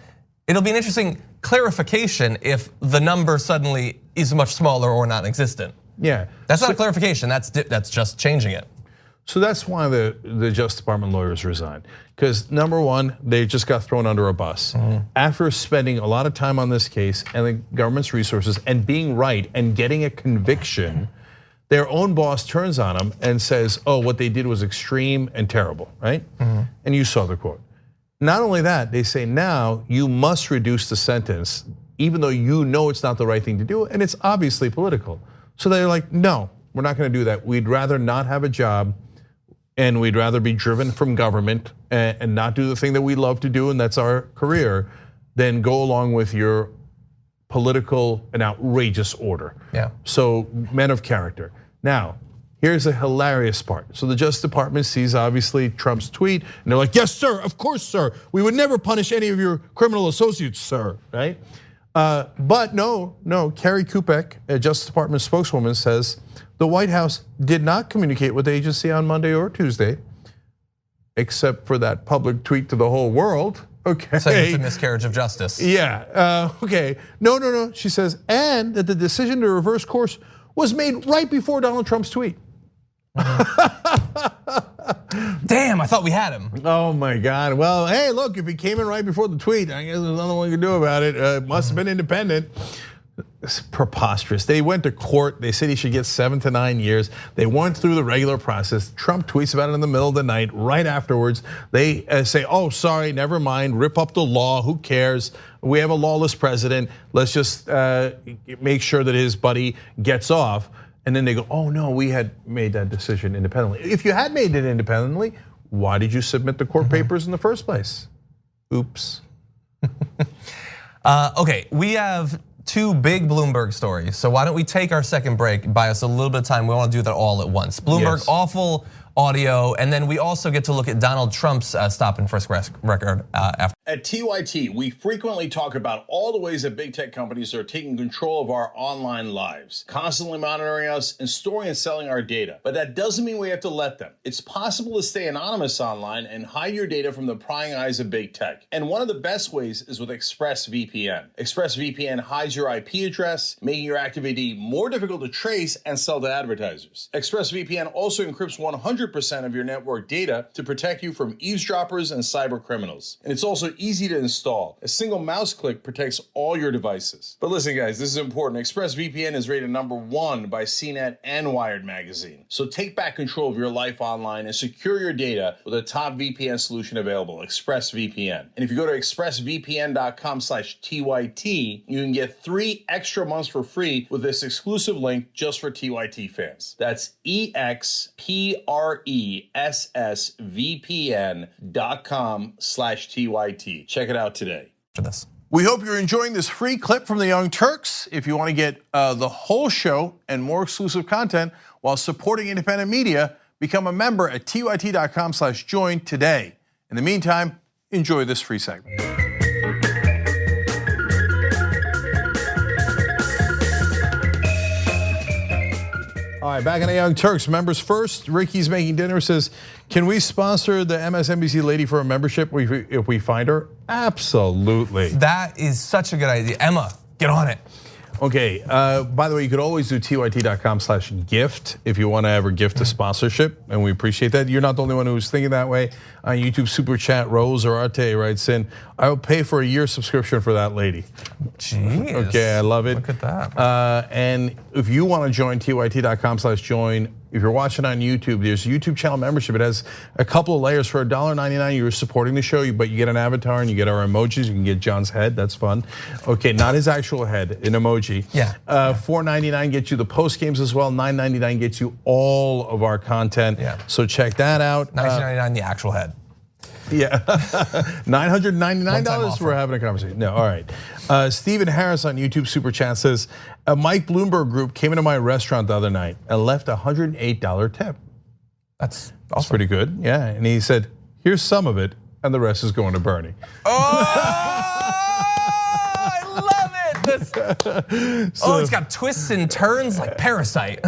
It'll be an interesting clarification if the number suddenly is much smaller or non-existent. Yeah, that's not a clarification. That's just changing it. So that's why the Justice Department lawyers resigned, because number one, they just got thrown under a bus after spending a lot of time on this case and the government's resources and being right and getting a conviction. Their own boss turns on them and says, "Oh, what they did was extreme and terrible," right? And you saw the quote. Not only that, they say now you must reduce the sentence, even though it's not the right thing to do, and it's obviously political. So they're like, no, we're not gonna do that. We'd rather not have a job, and we'd rather be driven from government and not do the thing that we love to do, and that's our career, than go along with your political and outrageous order. Yeah. So men of character. Now, here's a hilarious part. So the Justice Department sees obviously Trump's tweet, and they're like, yes, sir, of course, sir. We would never punish any of your criminal associates, sir, right? But no, Carrie Kupek, a Justice Department spokeswoman, says the White House did not communicate with the agency on Monday or Tuesday, except for that public tweet to the whole world. Okay. Saying it's a miscarriage of justice. Yeah, okay. No, she says, and that the decision to reverse course was made right before Donald Trump's tweet. Damn, I thought we had him. Oh my God, well, hey, look, if he came in right before the tweet, I guess there's nothing we can do about it. It must have been independent. It's preposterous. They went to court, they said he should get 7 to 9 years. They went through the regular process. Trump tweets about it in the middle of the night. Right afterwards, they say, oh, sorry, never mind, rip up the law, who cares? We have a lawless president, let's just make sure that his buddy gets off. And then they go, oh no, we had made that decision independently. If you had made it independently, why did you submit the court papers in the first place? Oops. Okay, we have 2 big Bloomberg stories. So why don't we take our second break, buy us a little bit of time. We want to do that all at once. Bloomberg, yes. audio, and then we also get to look at Donald Trump's stop and frisk record after. At TYT, we frequently talk about all the ways that big tech companies are taking control of our online lives, constantly monitoring us and storing and selling our data. But that doesn't mean we have to let them. It's possible to stay anonymous online and hide your data from the prying eyes of big tech. And one of the best ways is with ExpressVPN. ExpressVPN hides your IP address, making your activity more difficult to trace and sell to advertisers. ExpressVPN also encrypts 100% of your network data to protect you from eavesdroppers and cyber criminals. And it's also easy to install. A single mouse click protects all your devices. But listen, guys, this is important. ExpressVPN is rated #1 by CNET and Wired magazine. So take back control of your life online and secure your data with a top VPN solution available, ExpressVPN. And if you go to expressvpn.com/TYT, you can get 3 extra months for free with this exclusive link just for TYT fans. That's expressvpn.com/TYT. Check it out today. For this. We hope you're enjoying this free clip from the Young Turks. If you want to get the whole show and more exclusive content while supporting independent media, become a member at tyt.com/join today. In the meantime, enjoy this free segment. All right, back on the Young Turks. Members first. Ricky's making dinner says, can we sponsor the MSNBC lady for a membership if we find her? Absolutely. That is such a good idea. Emma, get on it. Okay, by the way, you could always do tyt.com/gift if you want to ever gift a sponsorship, and we appreciate that. You're not the only one who's thinking that way. On YouTube Super Chat, Rose or Arte writes in, I will pay for a year subscription for that lady. Jeez. Okay, I love it. Look at that. And if you want to join tyt.com/join, if you're watching on YouTube, there's YouTube channel membership. It has a couple of layers. For $1.99, you're supporting the show, but you get an avatar and you get our emojis. You can get John's head, that's fun. Okay, not his actual head, an emoji. Yeah. $4.99 gets you the post games as well. $9.99 gets you all of our content. Yeah. So check that out. $19.99 the actual head. Yeah, $999 we're having a conversation. No, all right. Stephen Harris on YouTube Super Chat says, a Mike Bloomberg group came into my restaurant the other night and left a $108 tip. That's That's pretty good, yeah. And he said, here's some of it, and the rest is going to Bernie. Oh, I love it. It's got twists and turns like Parasite.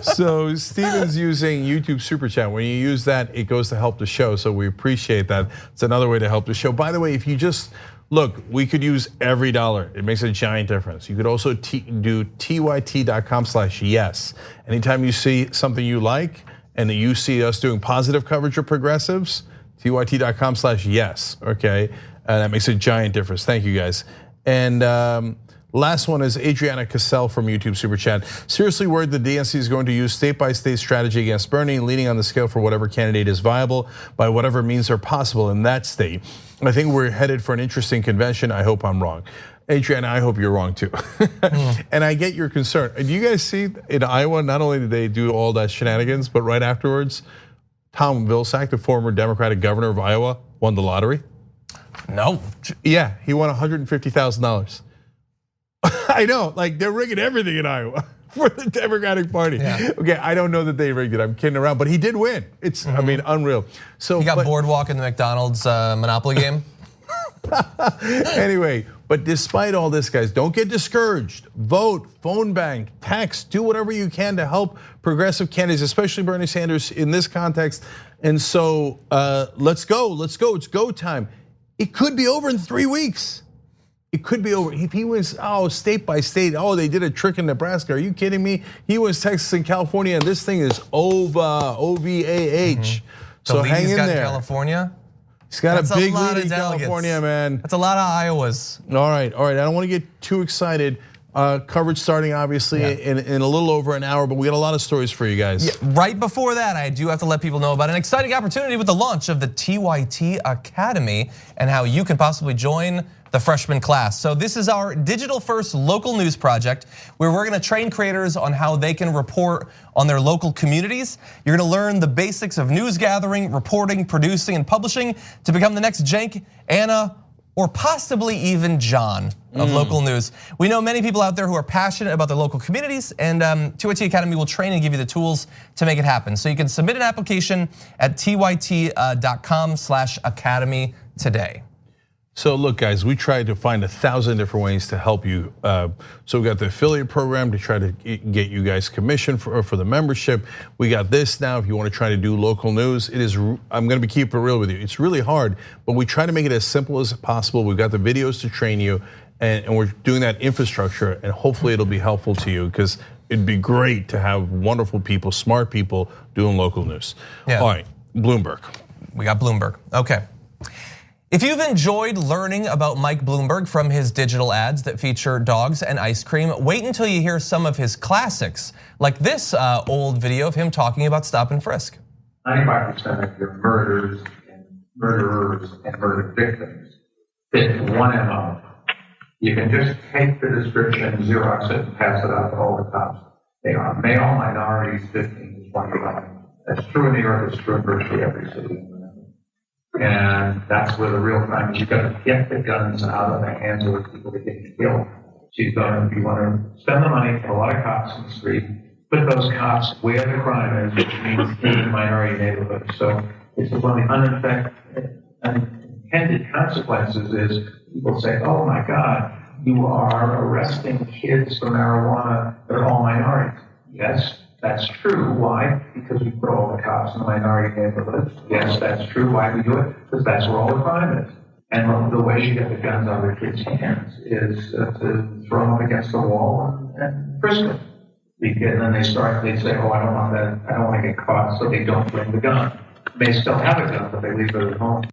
So Steven's using YouTube Super Chat. When you use that, it goes to help the show, so we appreciate that. It's another way to help the show. By the way, if you just, look, we could use every dollar. It makes a giant difference. You could also do tyt.com/yes. Anytime you see something you like and you see us doing positive coverage of progressives, tyt.com/yes, okay? That makes a giant difference. Thank you guys. And last one is Adriana Cassell from YouTube Super Chat. Seriously worried the DNC is going to use state-by-state strategy against Bernie, leaning on the scale for whatever candidate is viable by whatever means are possible in that state. I think we're headed for an interesting convention. I hope I'm wrong. Adriana, I hope you're wrong too. And I get your concern. Do you guys see in Iowa, not only did they do all that shenanigans, but right afterwards, Tom Vilsack, the former Democratic governor of Iowa, won the lottery? No. Yeah, he won $150,000. I know, like they're rigging everything in Iowa for the Democratic Party. Yeah. Okay, I don't know that they rigged it. I'm kidding around, but he did win. It's, I mean, unreal. So he got boardwalk in the McDonald's Monopoly game. Anyway, but despite all this, guys, don't get discouraged. Vote, phone bank, text, do whatever you can to help progressive candidates, especially Bernie Sanders in this context. And so let's go, it's go time. It could be over in 3 weeks. It could be over. If he wins, state by state, they did a trick in Nebraska. Are you kidding me? He wins Texas and California, and this thing is over, OVAH. So hang in there. California. He's got a big lead in California, man. That's a lot of Iowas. All right. I don't want to get too excited. Coverage starting obviously in a little over an hour, but we got a lot of stories for you guys. Yeah, right before that, I do have to let people know about an exciting opportunity with the launch of the TYT Academy and how you can possibly join the freshman class. So this is our digital first local news project where we're gonna train creators on how they can report on their local communities. You're gonna learn the basics of news gathering, reporting, producing, and publishing to become the next Cenk, Anna, or possibly even John of local news. We know many people out there who are passionate about their local communities, and TYT Academy will train and give you the tools to make it happen. So you can submit an application at tyt.com/academy today. So look, guys, we tried to find 1,000 different ways to help you. So we got the affiliate program to try to get you guys commission for the membership. We got this now if you want to try to do local news. It is, I'm going to keep it real with you. It's really hard, but we try to make it as simple as possible. We've got the videos to train you, and we're doing that infrastructure, and hopefully it'll be helpful to you, because it'd be great to have wonderful people, smart people doing local news. Yeah. All right, Bloomberg. We got Bloomberg, okay. If you've enjoyed learning about Mike Bloomberg from his digital ads that feature dogs and ice cream, wait until you hear some of his classics, like this old video of him talking about stop and frisk. 95% of your murderers and murder victims fit one MO. You can just take the description, Xerox it, and pass it out to all the cops. They are male, minorities, 15 to 25. That's true in New York, it's true in virtually every city. And that's where the real crime is. You've got to get the guns out of the hands of the people that get killed. So you want to spend the money, put a lot of cops in the street, put those cops where the crime is, which means in minority neighborhoods. So this is one of the unintended consequences is people say, oh my God, you are arresting kids for marijuana, they're all minorities. Yes, that's true. Why? Because we put all the cops in the minority neighborhoods. Yes, that's true. Why we do it? Because that's where all the crime is. And the way you get the guns out of the kids' hands is to throw them up against the wall and frisk them. And then they say, oh, I don't want that. I don't want to get caught, so they don't bring the gun. They still have a gun, but they leave it at home.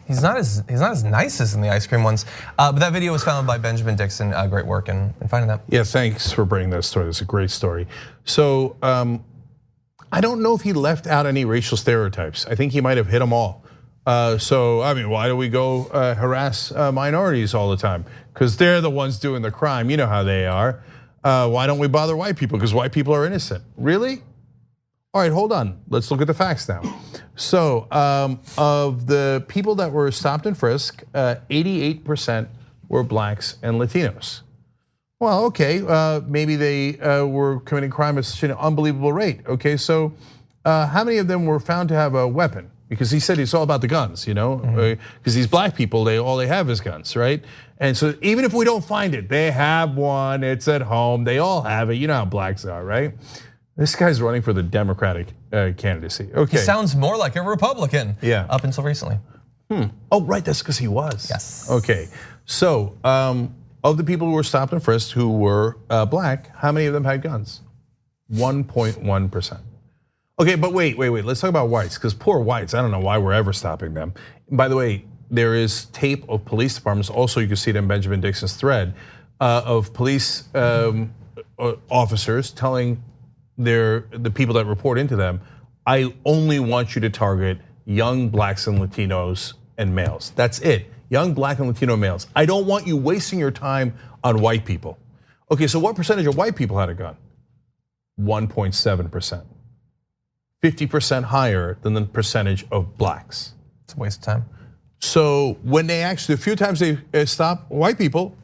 He's not as nice as in the ice cream ones. But that video was found by Benjamin Dixon. Great work in finding that. Yeah, thanks for bringing that story. It's a great story. So I don't know if he left out any racial stereotypes. I think he might have hit them all. So I mean, why do we go harass minorities all the time? Because they're the ones doing the crime. You know how they are. Why don't we bother white people? Because white people are innocent. Really? All right, hold on. Let's look at the facts now. So of the people that were stopped and frisked, 88% were blacks and Latinos. Well, okay, maybe they were committing crime at such an unbelievable rate. Okay, so how many of them were found to have a weapon? Because he said it's all about the guns, you know? Because these black people, all they have is guns, right? And so even if we don't find it, they have one, it's at home, they all have it. You know how blacks are, right? This guy's running for the Democratic candidacy. Okay. He sounds more like a Republican. Yeah. Up until recently. Oh, right, that's because he was. Yes. Okay, so of the people who were stopped and frisked who were black, how many of them had guns? 1.1%. Okay, but wait, let's talk about whites, because poor whites, I don't know why we're ever stopping them. By the way, there is tape of police departments, also you can see it in Benjamin Dixon's thread, of police officers telling the people that report into them, I only want you to target young blacks and Latinos and males. That's it, young black and Latino males. I don't want you wasting your time on white people. Okay, so what percentage of white people had a gun? 1.7%. 50% higher than the percentage of blacks. It's a waste of time. So when they actually, a few times they stop white people,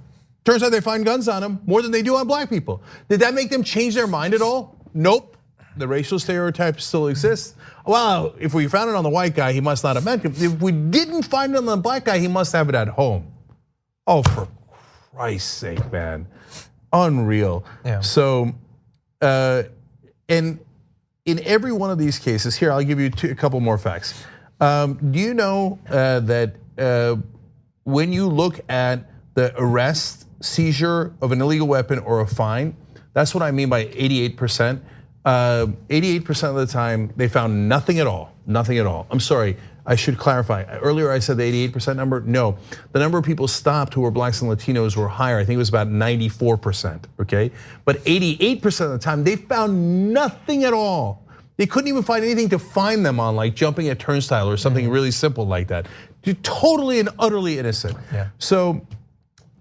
turns out they find guns on them more than they do on black people. Did that make them change their mind at all? Nope. The racial stereotypes still exist. Well, if we found it on the white guy, he must not have meant it. If we didn't find it on the black guy, he must have it at home. Oh, for Christ's sake, man. Unreal. Yeah. So, in every one of these cases, here, I'll give you a couple more facts. Do you know that when you look at the arrest, seizure of an illegal weapon or a fine, that's what I mean by 88%. 88% of the time, they found nothing at all, nothing at all. I'm sorry, I should clarify. Earlier I said the 88% number, no. The number of people stopped who were blacks and Latinos were higher. I think it was about 94%, okay? But 88% of the time, they found nothing at all. They couldn't even find anything to find them on, like jumping a turnstile or something really simple like that. They're totally and utterly innocent. Yeah. So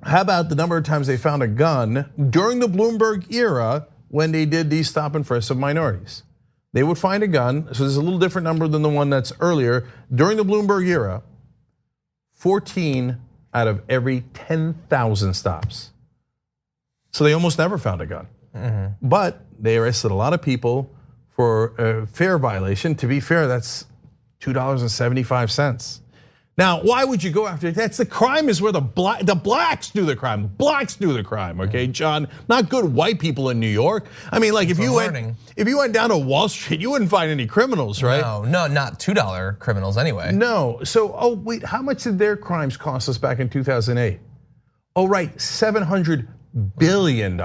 how about the number of times they found a gun during the Bloomberg era when they did these stop and frisk of minorities? They would find a gun, so there's a little different number than the one that's earlier. During the Bloomberg era, 14 out of every 10,000 stops. So they almost never found a gun. But they arrested a lot of people for a fare violation. To be fair, that's $2.75. Now, why would you go after that? The crime is where the blacks do the crime. Blacks do the crime, okay, John? Not good white people in New York. I mean, like if you went down to Wall Street, you wouldn't find any criminals, right? No, not $2 criminals anyway. No. So, oh wait, how much did their crimes cost us back in 2008? Oh right, $700 billion.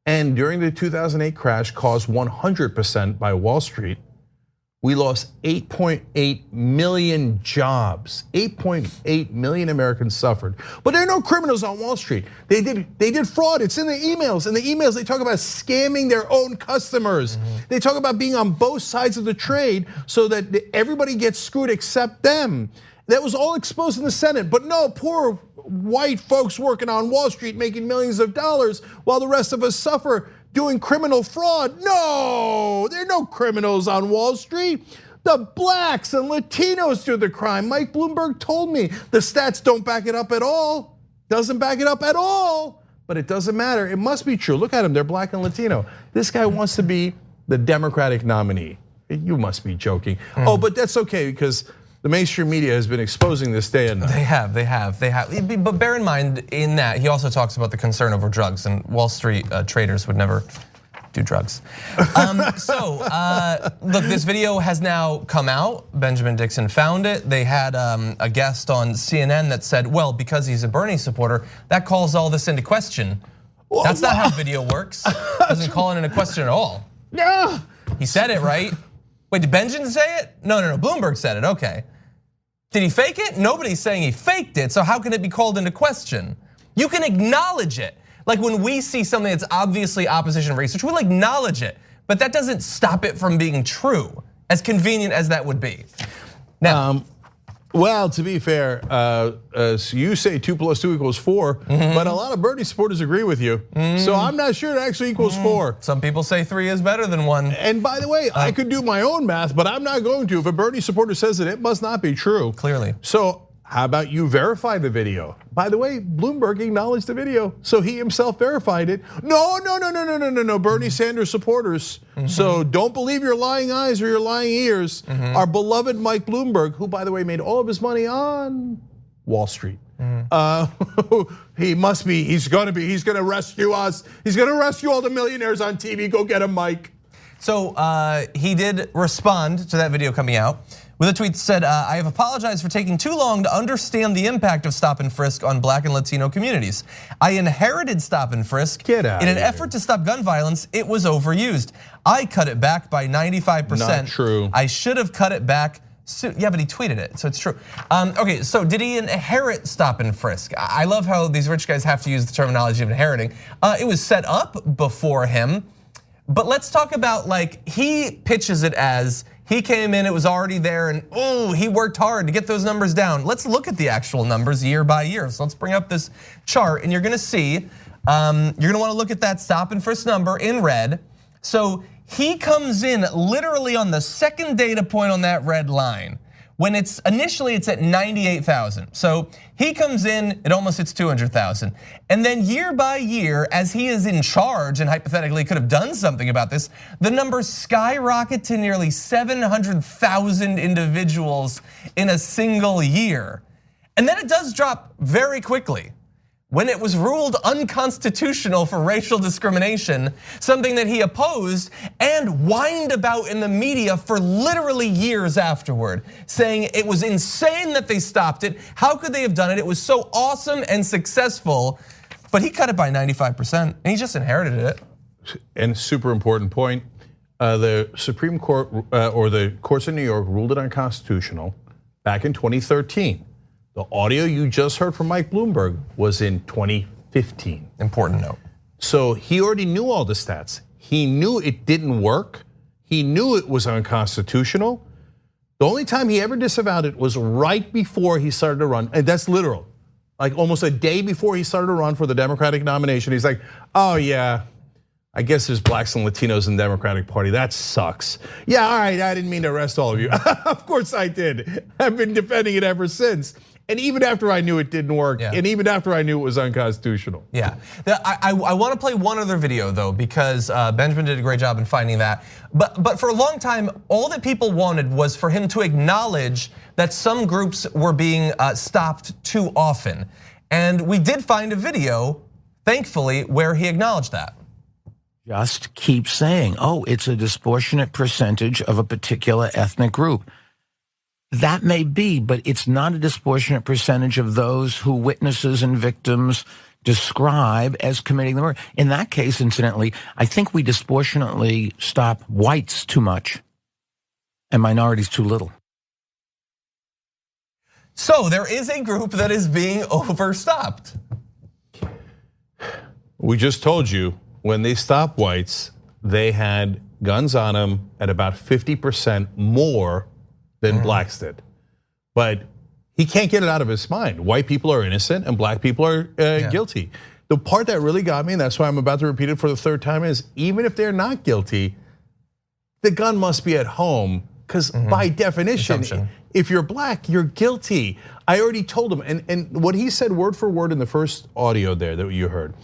And during the 2008 crash caused 100% by Wall Street, we lost 8.8 million jobs. 8.8 million Americans suffered. But there are no criminals on Wall Street. They did fraud. It's in the emails. In the emails, they talk about scamming their own customers. They talk about being on both sides of the trade so that everybody gets screwed except them. That was all exposed in the Senate. But no, poor white folks working on Wall Street making millions of dollars while the rest of us suffer doing criminal fraud. No, there are no criminals on Wall Street. The blacks and Latinos do the crime. Mike Bloomberg told me the stats don't back it up at all. Doesn't back it up at all, but it doesn't matter. It must be true. Look at him, they're black and Latino. This guy wants to be the Democratic nominee. You must be joking. Oh, but that's okay because the mainstream media has been exposing this day and night. They have. But bear in mind, in that, he also talks about the concern over drugs, and Wall Street traders would never do drugs. Look, this video has now come out. Benjamin Dixon found it. They had a guest on CNN that said, well, because he's a Bernie supporter, that calls all this into question. That's not how video works. Doesn't call it into question at all. Yeah. He said it, right? Wait, did Benjamin say it? No, Bloomberg said it, okay. Did he fake it? Nobody's saying he faked it, so how can it be called into question? You can acknowledge it. Like when we see something that's obviously opposition research, we'll acknowledge it, but that doesn't stop it from being true, as convenient as that would be. Now, well, to be fair, you say 2 + 2 = 4, but a lot of Bernie supporters agree with you. So I'm not sure it actually equals 4. Some people say 3 is better than 1. And by the way, I could do my own math, but I'm not going to. If a Bernie supporter says it must not be true. Clearly. So how about you verify the video? By the way, Bloomberg acknowledged the video, so he himself verified it. No, Bernie Sanders supporters. So don't believe your lying eyes or your lying ears. Our beloved Mike Bloomberg, who by the way made all of his money on Wall Street. He's gonna rescue us. He's gonna rescue all the millionaires on TV. Go get him, Mike. So he did respond to that video coming out with a tweet that said, I have apologized for taking too long to understand the impact of stop and frisk on black and Latino communities. I inherited stop and frisk. In an effort to stop gun violence, it was overused. I cut it back by 95%. Not true. I should have cut it back. Yeah, but he tweeted it, so it's true. Okay, so did he inherit stop and frisk? I love how these rich guys have to use the terminology of inheriting. It was set up before him, but let's talk about like, he pitches it as, he came in, it was already there, and he worked hard to get those numbers down. Let's look at the actual numbers year by year. So let's bring up this chart, and you're gonna see, you're gonna wanna look at that stop and frisk number in red. So he comes in literally on the second data point on that red line. When initially it's at 98,000. So he comes in, it almost hits 200,000. And then year by year, as he is in charge and hypothetically could have done something about this, the numbers skyrocket to nearly 700,000 individuals in a single year. And then it does drop very quickly. When it was ruled unconstitutional for racial discrimination, something that he opposed and whined about in the media for literally years afterward, saying it was insane that they stopped it. How could they have done it? It was so awesome and successful, but he cut it by 95% and he just inherited it. And super important point, the Supreme Court or the courts in New York ruled it unconstitutional back in 2013. The audio you just heard from Mike Bloomberg was in 2015. Important note. So he already knew all the stats. He knew it didn't work. He knew it was unconstitutional. The only time he ever disavowed it was right before he started to run, and that's literal. Like almost a day before he started to run for the Democratic nomination, he's like, oh yeah, I guess there's blacks and Latinos in the Democratic Party. That sucks. Yeah, all right, I didn't mean to arrest all of you. Of course I did. I've been defending it ever since. And even after I knew it didn't work, and even after I knew it was unconstitutional. Yeah, I want to play one other video though, because Benjamin did a great job in finding that. But for a long time, all that people wanted was for him to acknowledge that some groups were being stopped too often. And we did find a video, thankfully, where he acknowledged that. Just keep saying, oh, it's a disproportionate percentage of a particular ethnic group. That may be, but it's not a disproportionate percentage of those who witnesses and victims describe as committing the murder. In that case, incidentally, I think we disproportionately stop whites too much and minorities too little. So there is a group that is being overstopped. We just told you, when they stopped whites, they had guns on them at about 50% more than blacks did. But he can't get it out of his mind. White people are innocent and black people are guilty. The part that really got me, and that's why I'm about to repeat it for the third time, is even if they're not guilty, the gun must be at home, because by definition, if you're black, you're guilty. I already told him, and what he said word for word in the first audio there that you heard,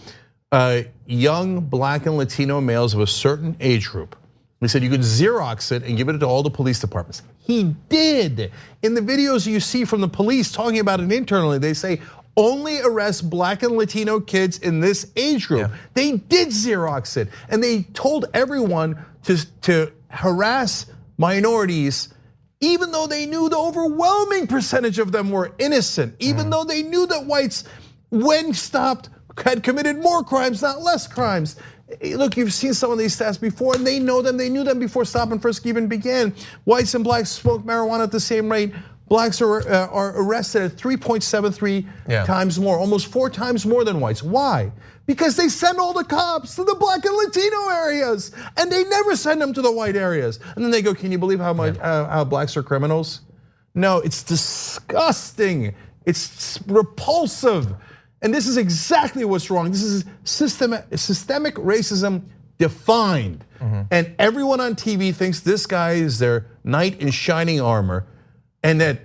young black and Latino males of a certain age group. He said you could Xerox it and give it to all the police departments. He did. In the videos you see from the police talking about it internally, they say only arrest black and Latino kids in this age group. Yeah. They did Xerox it, and they told everyone to harass minorities, even though they knew the overwhelming percentage of them were innocent, even though they knew that whites, when stopped, had committed more crimes, not less crimes. Look, you've seen some of these stats before, and they know them. They knew them before stop and frisk even began. Whites and blacks smoke marijuana at the same rate. Blacks are arrested at 3.73 times more, almost 4 times more than whites. Why? Because they send all the cops to the black and Latino areas, and they never send them to the white areas. And then they go, can you believe how blacks are criminals? No, it's disgusting. It's repulsive. And this is exactly what's wrong. This is systemic racism defined. And everyone on TV thinks this guy is their knight in shining armor. And that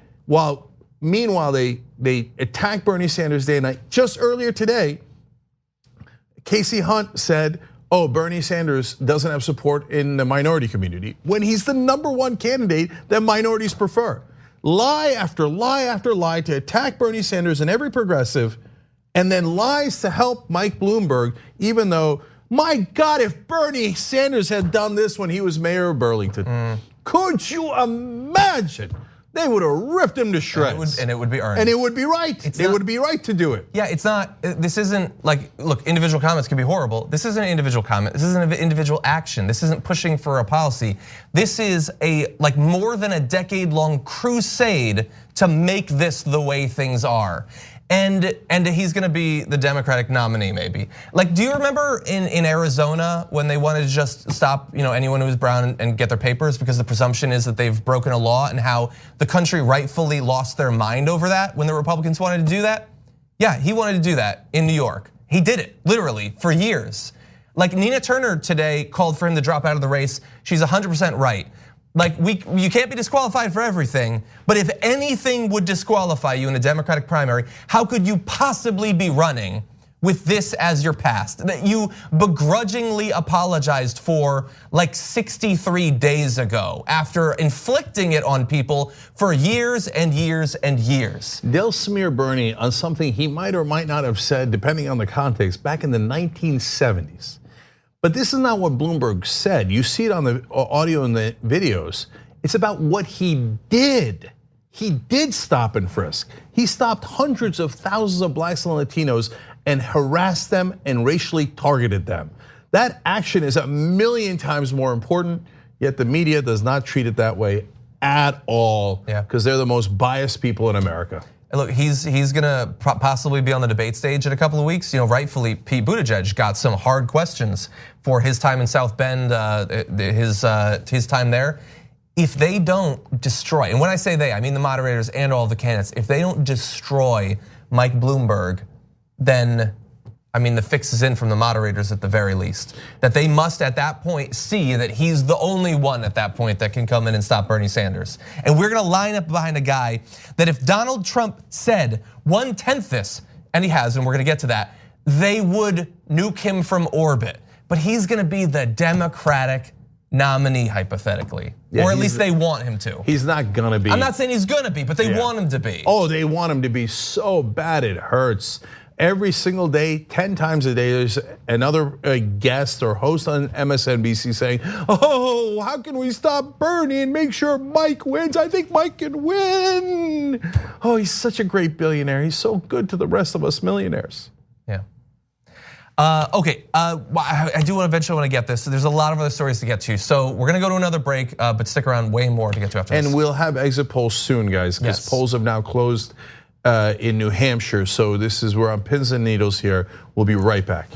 meanwhile they attack Bernie Sanders day and night. Just earlier today, Casey Hunt said, oh, Bernie Sanders doesn't have support in the minority community, when he's the #1 candidate that minorities prefer. Lie after lie after lie to attack Bernie Sanders and every progressive, and then lies to help Mike Bloomberg, even though, my God, if Bernie Sanders had done this when he was mayor of Burlington, could you imagine? They would have ripped him to shreds. And it would be earned. And it would be right. It would be right to do it. Yeah, it's not, this isn't like, look, individual comments can be horrible. This isn't an individual comment. This isn't an individual action. This isn't pushing for a policy. This is a more than a decade-long crusade to make this the way things are. And he's gonna be the Democratic nominee, maybe. Like, do you remember in Arizona when they wanted to just stop anyone who was brown and get their papers because the presumption is that they've broken a law, and how the country rightfully lost their mind over that when the Republicans wanted to do that? Yeah, he wanted to do that in New York. He did it, literally, for years. Like, Nina Turner today called for him to drop out of the race. She's 100% right. Like, you can't be disqualified for everything, but if anything would disqualify you in a Democratic primary, how could you possibly be running with this as your past that you begrudgingly apologized for like 63 days ago after inflicting it on people for years and years and years? They'll smear Bernie on something he might or might not have said, depending on the context, back in the 1970s. But this is not what Bloomberg said. You see it on the audio and the videos. It's about what he did. He did stop and frisk. He stopped hundreds of thousands of blacks and Latinos and harassed them and racially targeted them. That action is 1,000,000 times more important, yet the media does not treat it that way at all, because they're the most biased people in America. Look, he's gonna possibly be on the debate stage in a couple of weeks. Rightfully, Pete Buttigieg got some hard questions for his time in South Bend, his time there. If they don't destroy, and when I say they, I mean the moderators and all the candidates, if they don't destroy Mike Bloomberg, then I mean, the fix is in from the moderators at the very least. That they must at that point see that he's the only one at that point that can come in and stop Bernie Sanders. And we're gonna line up behind a guy that if Donald Trump said 1/10 this, and he has, and we're gonna get to that, they would nuke him from orbit. But he's gonna be the Democratic nominee, hypothetically. Yeah, or at least they want him to. He's not gonna be. I'm not saying he's gonna be, but they want him to be. Oh, they want him to be so bad it hurts. Every single day, 10 times a day, there's another guest or host on MSNBC saying, oh, how can we stop Bernie and make sure Mike wins? I think Mike can win. Oh, he's such a great billionaire. He's so good to the rest of us millionaires. Yeah. Okay, I do eventually want to get this. So there's a lot of other stories to get to. So we're gonna go to another break, but stick around, way more to get to after this. And we'll have exit polls soon, guys, because polls have now closed in New Hampshire. So this is where on pins and needles here. We'll be right back.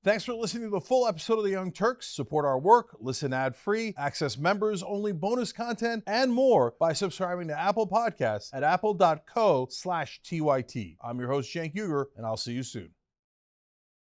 Thanks for listening to the full episode of the Young Turks. Support our work, listen ad-free, access members-only bonus content, and more by subscribing to Apple Podcasts at apple.co/TYT. I'm your host, Cenk Uygur, and I'll see you soon.